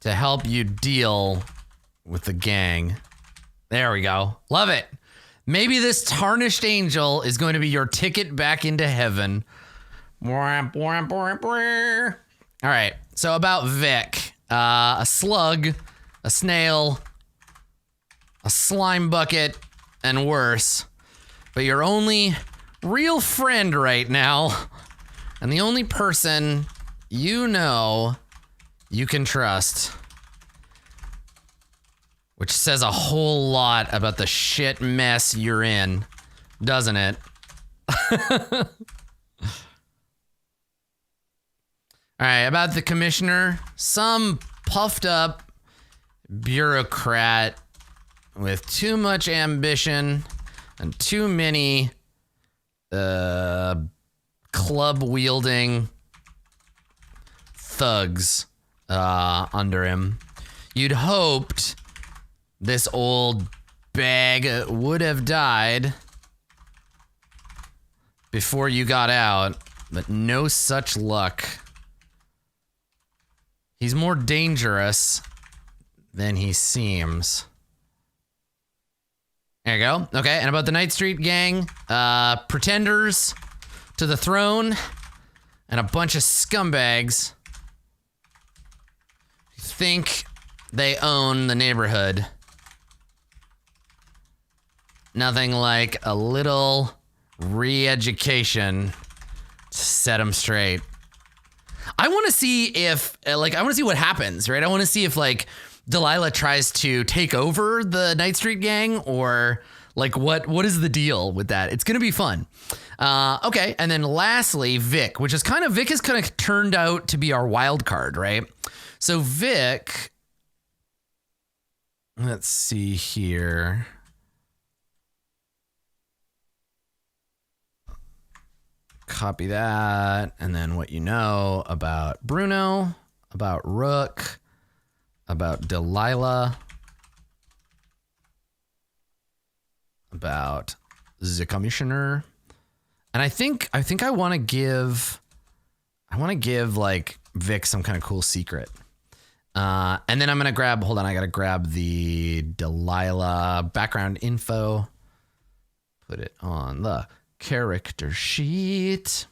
to help you deal with the gang. There we go. Love it. Maybe this tarnished angel is going to be your ticket back into heaven. All right. So about Vic, a slug, a snail, a slime bucket, and worse. But your only real friend right now, and the only person you know you can trust. Which says a whole lot about the shit mess you're in, doesn't it? All right, about the commissioner. Some puffed up bureaucrat with too much ambition and too many club-wielding thugs under him. You'd hoped this old bag would have died before you got out, but no such luck. He's more dangerous than he seems. There you go. Okay, and about the Night Street gang, pretenders to the throne, and a bunch of scumbags who think they own the neighborhood. Nothing like a little re-education to set them straight. I want to see if, I want to see what happens, right? I want to see if, Delilah tries to take over the Night Street gang, or, what is the deal with that? It's going to be fun. Okay, and then lastly, Vic, Vic has kind of turned out to be our wild card, right? So Vic, let's see here. Copy that, and then what you know about Bruno, about Rook, about Delilah, about the commissioner, and I think I want to give Vic some kind of cool secret, and then I'm gonna grab. Hold on, I gotta grab the Delilah background info. Put it on the character sheet.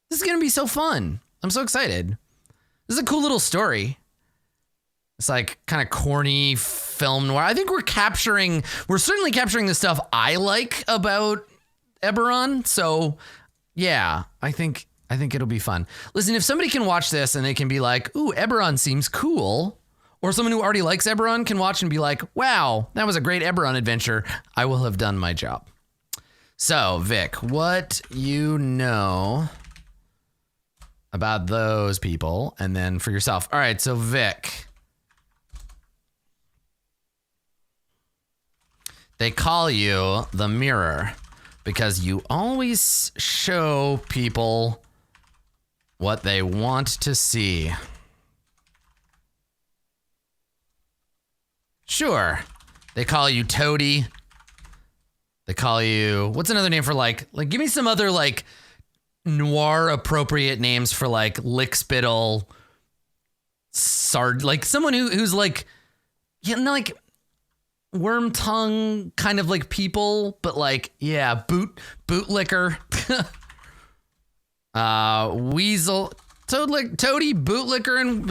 This is gonna be so fun. I'm so excited. This is a cool little story. It's kind of corny film noir. I think we're certainly capturing the stuff I like about Eberron. So yeah, I think it'll be fun. Listen, if somebody can watch this and they can be like, ooh, Eberron seems cool, or someone who already likes Eberron can watch and be like, wow, that was a great Eberron adventure, I will have done my job. So, Vic, what you know about those people, and then for yourself. All right, so Vic. They call you the mirror because you always show people what they want to see. Sure. They call you Toady. They call you, what's another name for give me some other noir appropriate names for lickspittle, someone who's worm tongue kind of people, but bootlicker, weasel, toady, bootlicker, and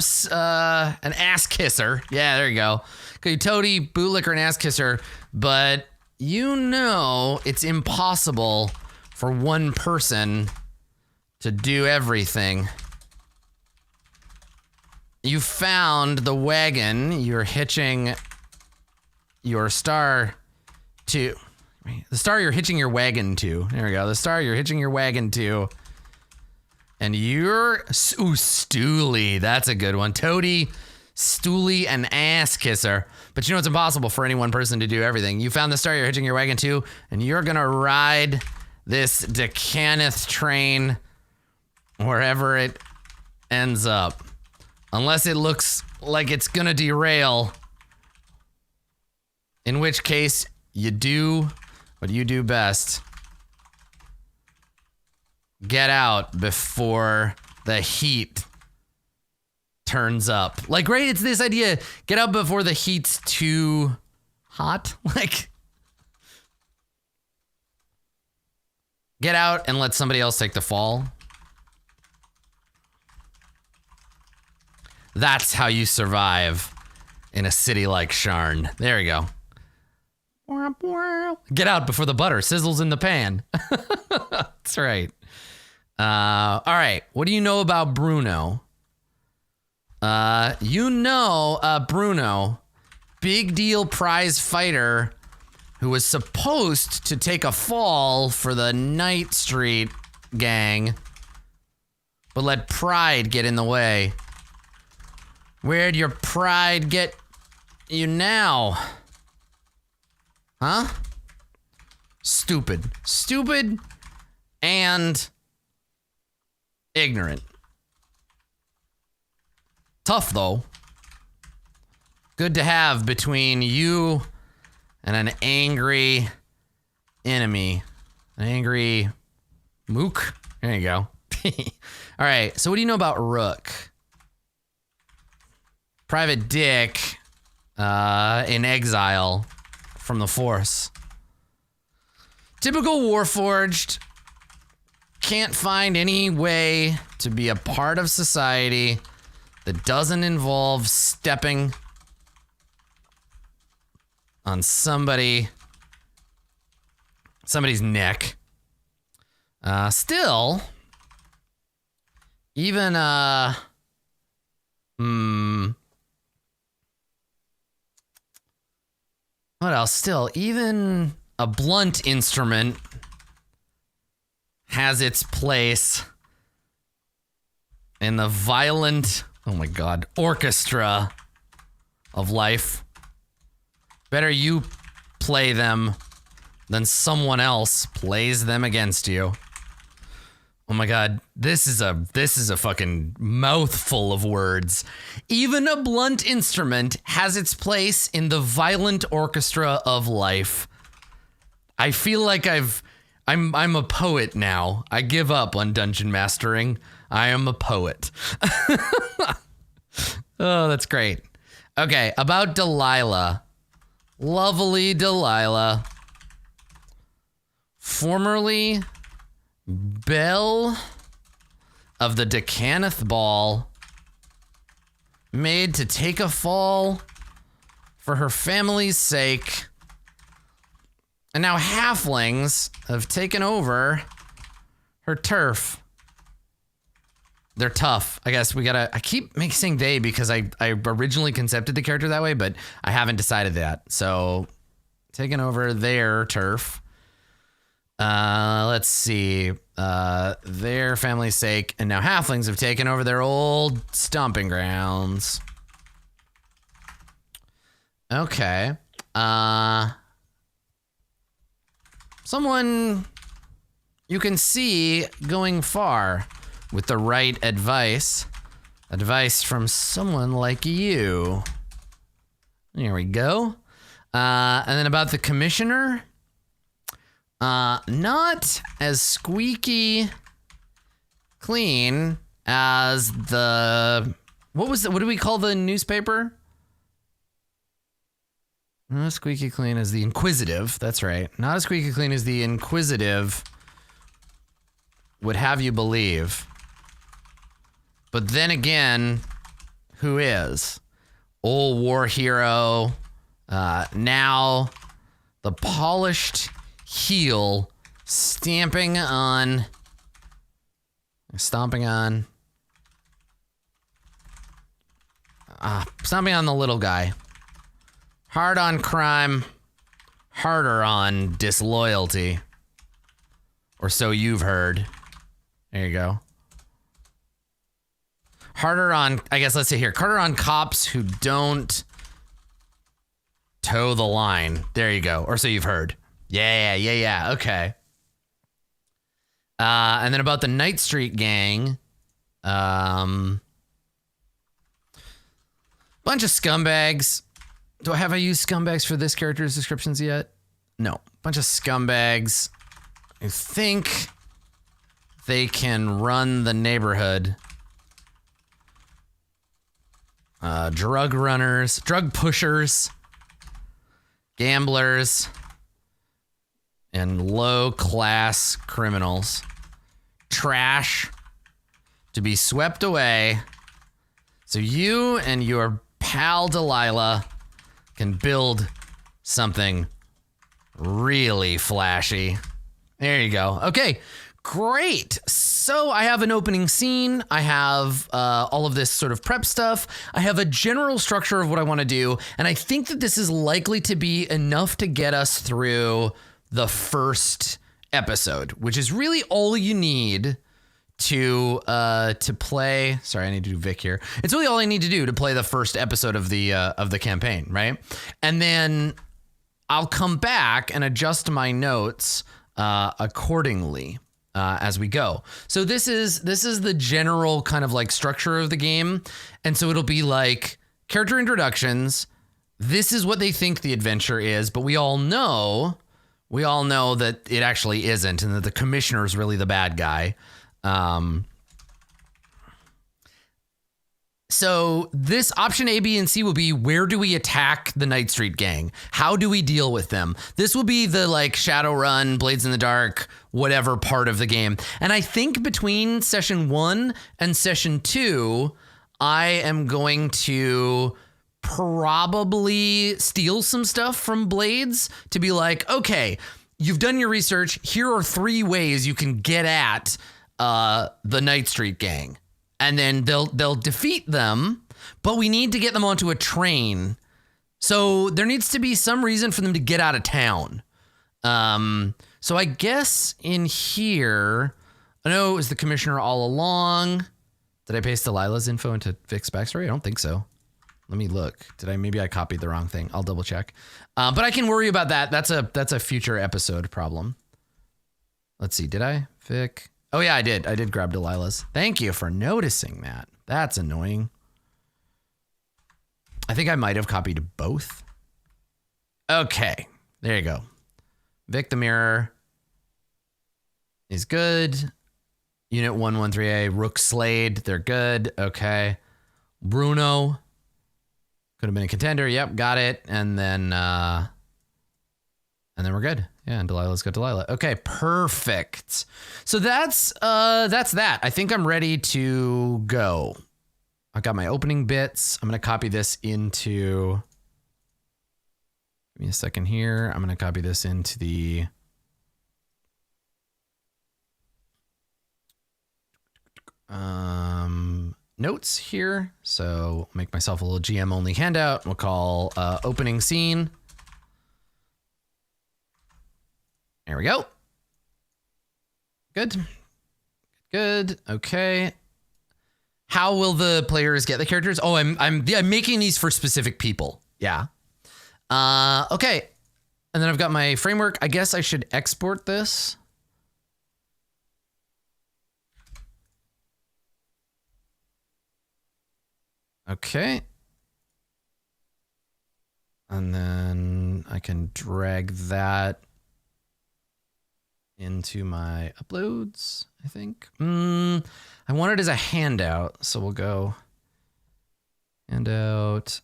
an ass kisser. Yeah, there you go. Okay, Toady, bootlicker, and ass kisser, but it's impossible for one person to do everything. You found the wagon you're hitching your star to. The star you're hitching your wagon to. There we go. The star you're hitching your wagon to. And you're... Ooh, Stooly. That's a good one. Toady, Stooly, and ass kisser. But it's impossible for any one person to do everything. You found the star you're hitching your wagon to, and you're going to ride this Decaneth train wherever it ends up. Unless it looks like it's going to derail. In which case, you do what you do best. Get out before the heat turns up. Right? It's this idea, get out before the heat's too hot. Like, get out and let somebody else take the fall. That's how you survive in a city like Sharn. There you go. Get out before the butter sizzles in the pan. That's right. All right. What do you know about Bruno? Bruno, big deal prize fighter who was supposed to take a fall for the Night Street gang, but let pride get in the way. Where'd your pride get you now? Huh? Stupid. Stupid and ignorant. Tough, though. Good to have between you and an angry enemy. An angry mook. There you go. All right, so what do you know about Rook? Private Dick in exile from the Force. Typical Warforged. Can't find any way to be a part of society that doesn't involve stepping on somebody's neck. Still, even what else? Still, even a blunt instrument has its place in the violent, oh my God, orchestra of life. Better you play them than someone else plays them against you. Oh my God, this is a fucking mouthful of words. Even a blunt instrument has its place in the violent orchestra of life. I feel like I'm a poet now. I give up on dungeon mastering. I am a poet. Oh, that's great. Okay, about Delilah. Lovely Delilah. Formerly Belle of the Decaneth Ball, made to take a fall for her family's sake. And now halflings have taken over her turf. They're tough. I guess I keep saying they because I originally concepted the character that way, but I haven't decided that. So, taking over their turf. Let's see. Their family's sake, and now halflings have taken over their old stomping grounds. Okay. Someone you can see going far with the right advice. Advice from someone like you. There we go. And then about the commissioner. Not as squeaky clean as the, what do we call the newspaper? Not as squeaky clean as the Inquisitive. That's right. Not as squeaky clean as the Inquisitive would have you believe. But then again, who is? Old war hero. Now the polished heel stomping on the little guy. Hard on crime, harder on disloyalty. Or so you've heard. There you go. Harder on, I guess, let's see here. Harder on cops who don't toe the line. There you go. Or so you've heard. Yeah. Okay. And then about the Night Street gang. Bunch of scumbags. Have I used scumbags for this character's descriptions yet? No. Bunch of scumbags who think they can run the neighborhood. Drug runners, drug pushers. gamblers, and low-class criminals. Trash to be swept away so you and your pal Delilah can build something really flashy. There you go. Okay, great. So I have an opening scene. I have all of this sort of prep stuff. I have a general structure of what I want to do. And I think that this is likely to be enough to get us through the first episode, which is really all you need to play. Sorry, I need to do Vic here. It's really all I need to do to play the first episode of the campaign, right? And then I'll come back and adjust my notes accordingly as we go. So this is the general kind of like structure of the game, and so it'll be like character introductions. This is what they think the adventure is, but we all know that it actually isn't, and that the commissioner is really the bad guy. So this option A, B, and C will be, where do we attack the Night Street gang? How do we deal with them? This will be the like Shadowrun, Blades in the Dark, whatever part of the game. And I think between session 1 and session 2, I am going to probably steal some stuff from Blades to be like, okay, you've done your research. Here are 3 ways you can get at the Night Street gang. And then they'll defeat them, but we need to get them onto a train. So there needs to be some reason for them to get out of town. So I guess in here, I know it was the commissioner all along. Did I paste Delilah's info into Vic's backstory? I don't think so. Let me look. Maybe I copied the wrong thing. I'll double check. But I can worry about that. That's a future episode problem. Let's see. Did I? Vic? Oh yeah, I did. I did grab Delilah's. Thank you for noticing that. That's annoying. I think I might have copied both. Okay, there you go. Vic the Mirror is good. Unit 113A, Rook Slade, they're good. Okay. Bruno could have been a contender. Yep, got it. And then we're good. Yeah, and Delilah's got Delilah. Okay, perfect. So that's that. I think I'm ready to go. I've got my opening bits. I'm gonna copy this into. Give me a second here. I'm gonna copy this into the. Notes here. So make myself a little GM only handout. We'll call opening scene. There we go. Good. Okay. How will the players get the characters? Oh, I'm making these for specific people. Yeah. Okay. And then I've got my framework. I guess I should export this. Okay. And then I can drag that into my uploads, I think. I want it as a handout, so we'll go handout,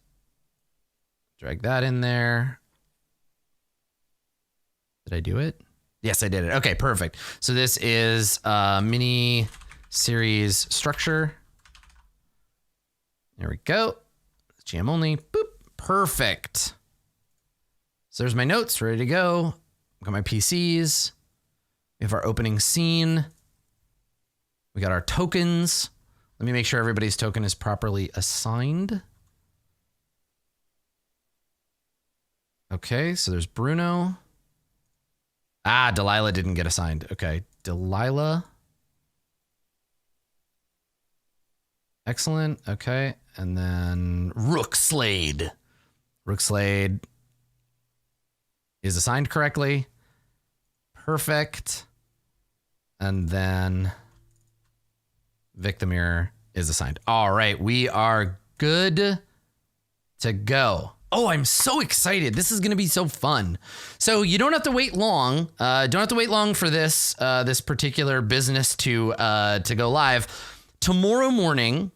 drag that in there. Did I do it? Yes, I did it. Okay, perfect. So this is mini series structure. There we go. GM only. Boop. Perfect. So there's my notes ready to go. Got my PCs. We have our opening scene. We got our tokens. Let me make sure everybody's token is properly assigned. Okay, so there's Bruno. Ah, Delilah didn't get assigned. Okay, Delilah. Excellent. Okay, and then Rook Slade. Rook Slade is assigned correctly. Perfect. And then Vic the Mirror is assigned. All right, we are good to go. Oh, I'm so excited. This is going to be so fun. So you don't have to wait long. Don't have to wait long for this this particular business to go live. Tomorrow morning,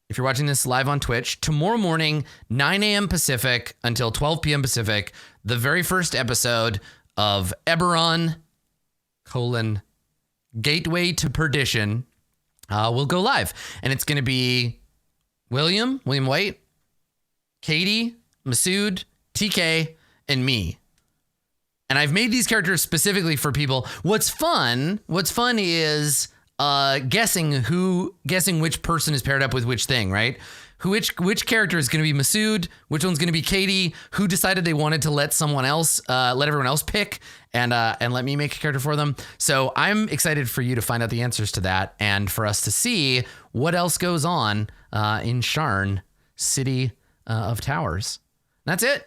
if you're watching this live on Twitch, tomorrow morning, 9 a.m. Pacific until 12 p.m. Pacific, the very first episode of Eberron, Gateway to Perdition, will go live. And it's going to be William White, Katie, Masood, TK, and me. And I've made these characters specifically for people. What's fun is guessing which person is paired up with which thing, right? Which character is going to be Masood? Which one's going to be Katie? Who decided they wanted to let everyone else pick and let me make a character for them? So I'm excited for you to find out the answers to that and for us to see what else goes on in Sharn, City of Towers. That's it.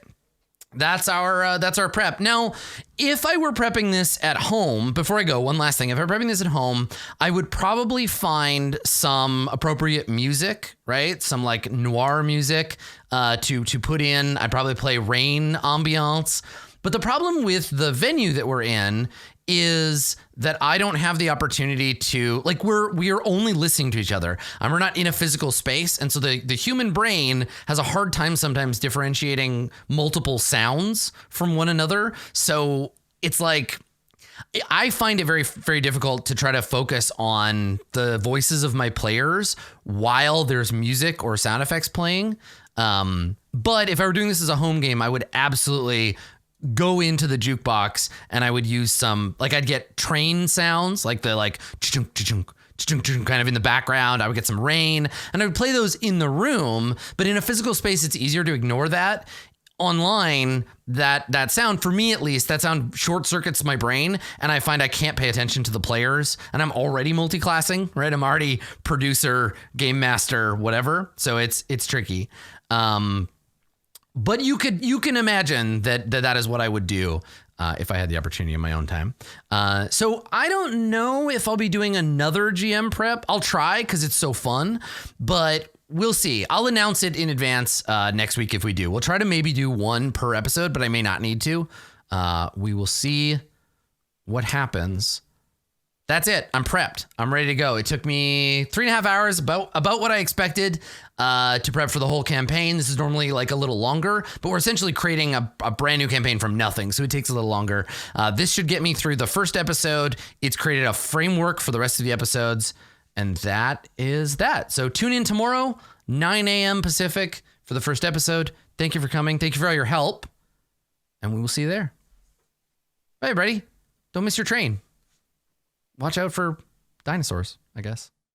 That's our prep. Now, if I were prepping this at home, before I go, one last thing. If I were prepping this at home, I would probably find some appropriate music, right? Some like noir music to put in. I'd probably play rain ambiance. But the problem with the venue that we're in is that I don't have the opportunity to, like, we are only listening to each other. We're not in a physical space. And so the human brain has a hard time sometimes differentiating multiple sounds from one another. So it's like, I find it very, very difficult to try to focus on the voices of my players while there's music or sound effects playing. But if I were doing this as a home game, I would absolutely go into the jukebox and I would use some, like, I'd get train sounds, like the kind of in the background. I would get some rain and I would play those in the room, but in a physical space, it's easier to ignore that. Online, that sound, for me at least, that sound short circuits my brain and I find I can't pay attention to the players, and I'm already multi-classing, right? I'm already producer, game master, whatever. So it's tricky. But you can imagine that is what I would do if I had the opportunity in my own time. So I don't know if I'll be doing another GM prep. I'll try because it's so fun, but we'll see. I'll announce it in advance next week if we do. We'll try to maybe do one per episode, but I may not need to. We will see what happens. That's it. I'm prepped. I'm ready to go. It took me 3.5 hours, about what I expected to prep for the whole campaign. This is normally like a little longer, but we're essentially creating a brand new campaign from nothing, so it takes a little longer. This should get me through the first episode. It's created a framework for the rest of the episodes, and that is that. So tune in tomorrow, 9 a.m. Pacific, for the first episode. Thank you for coming. Thank you for all your help, and we will see you there. Bye, everybody. Don't miss your train. Watch out for dinosaurs, I guess.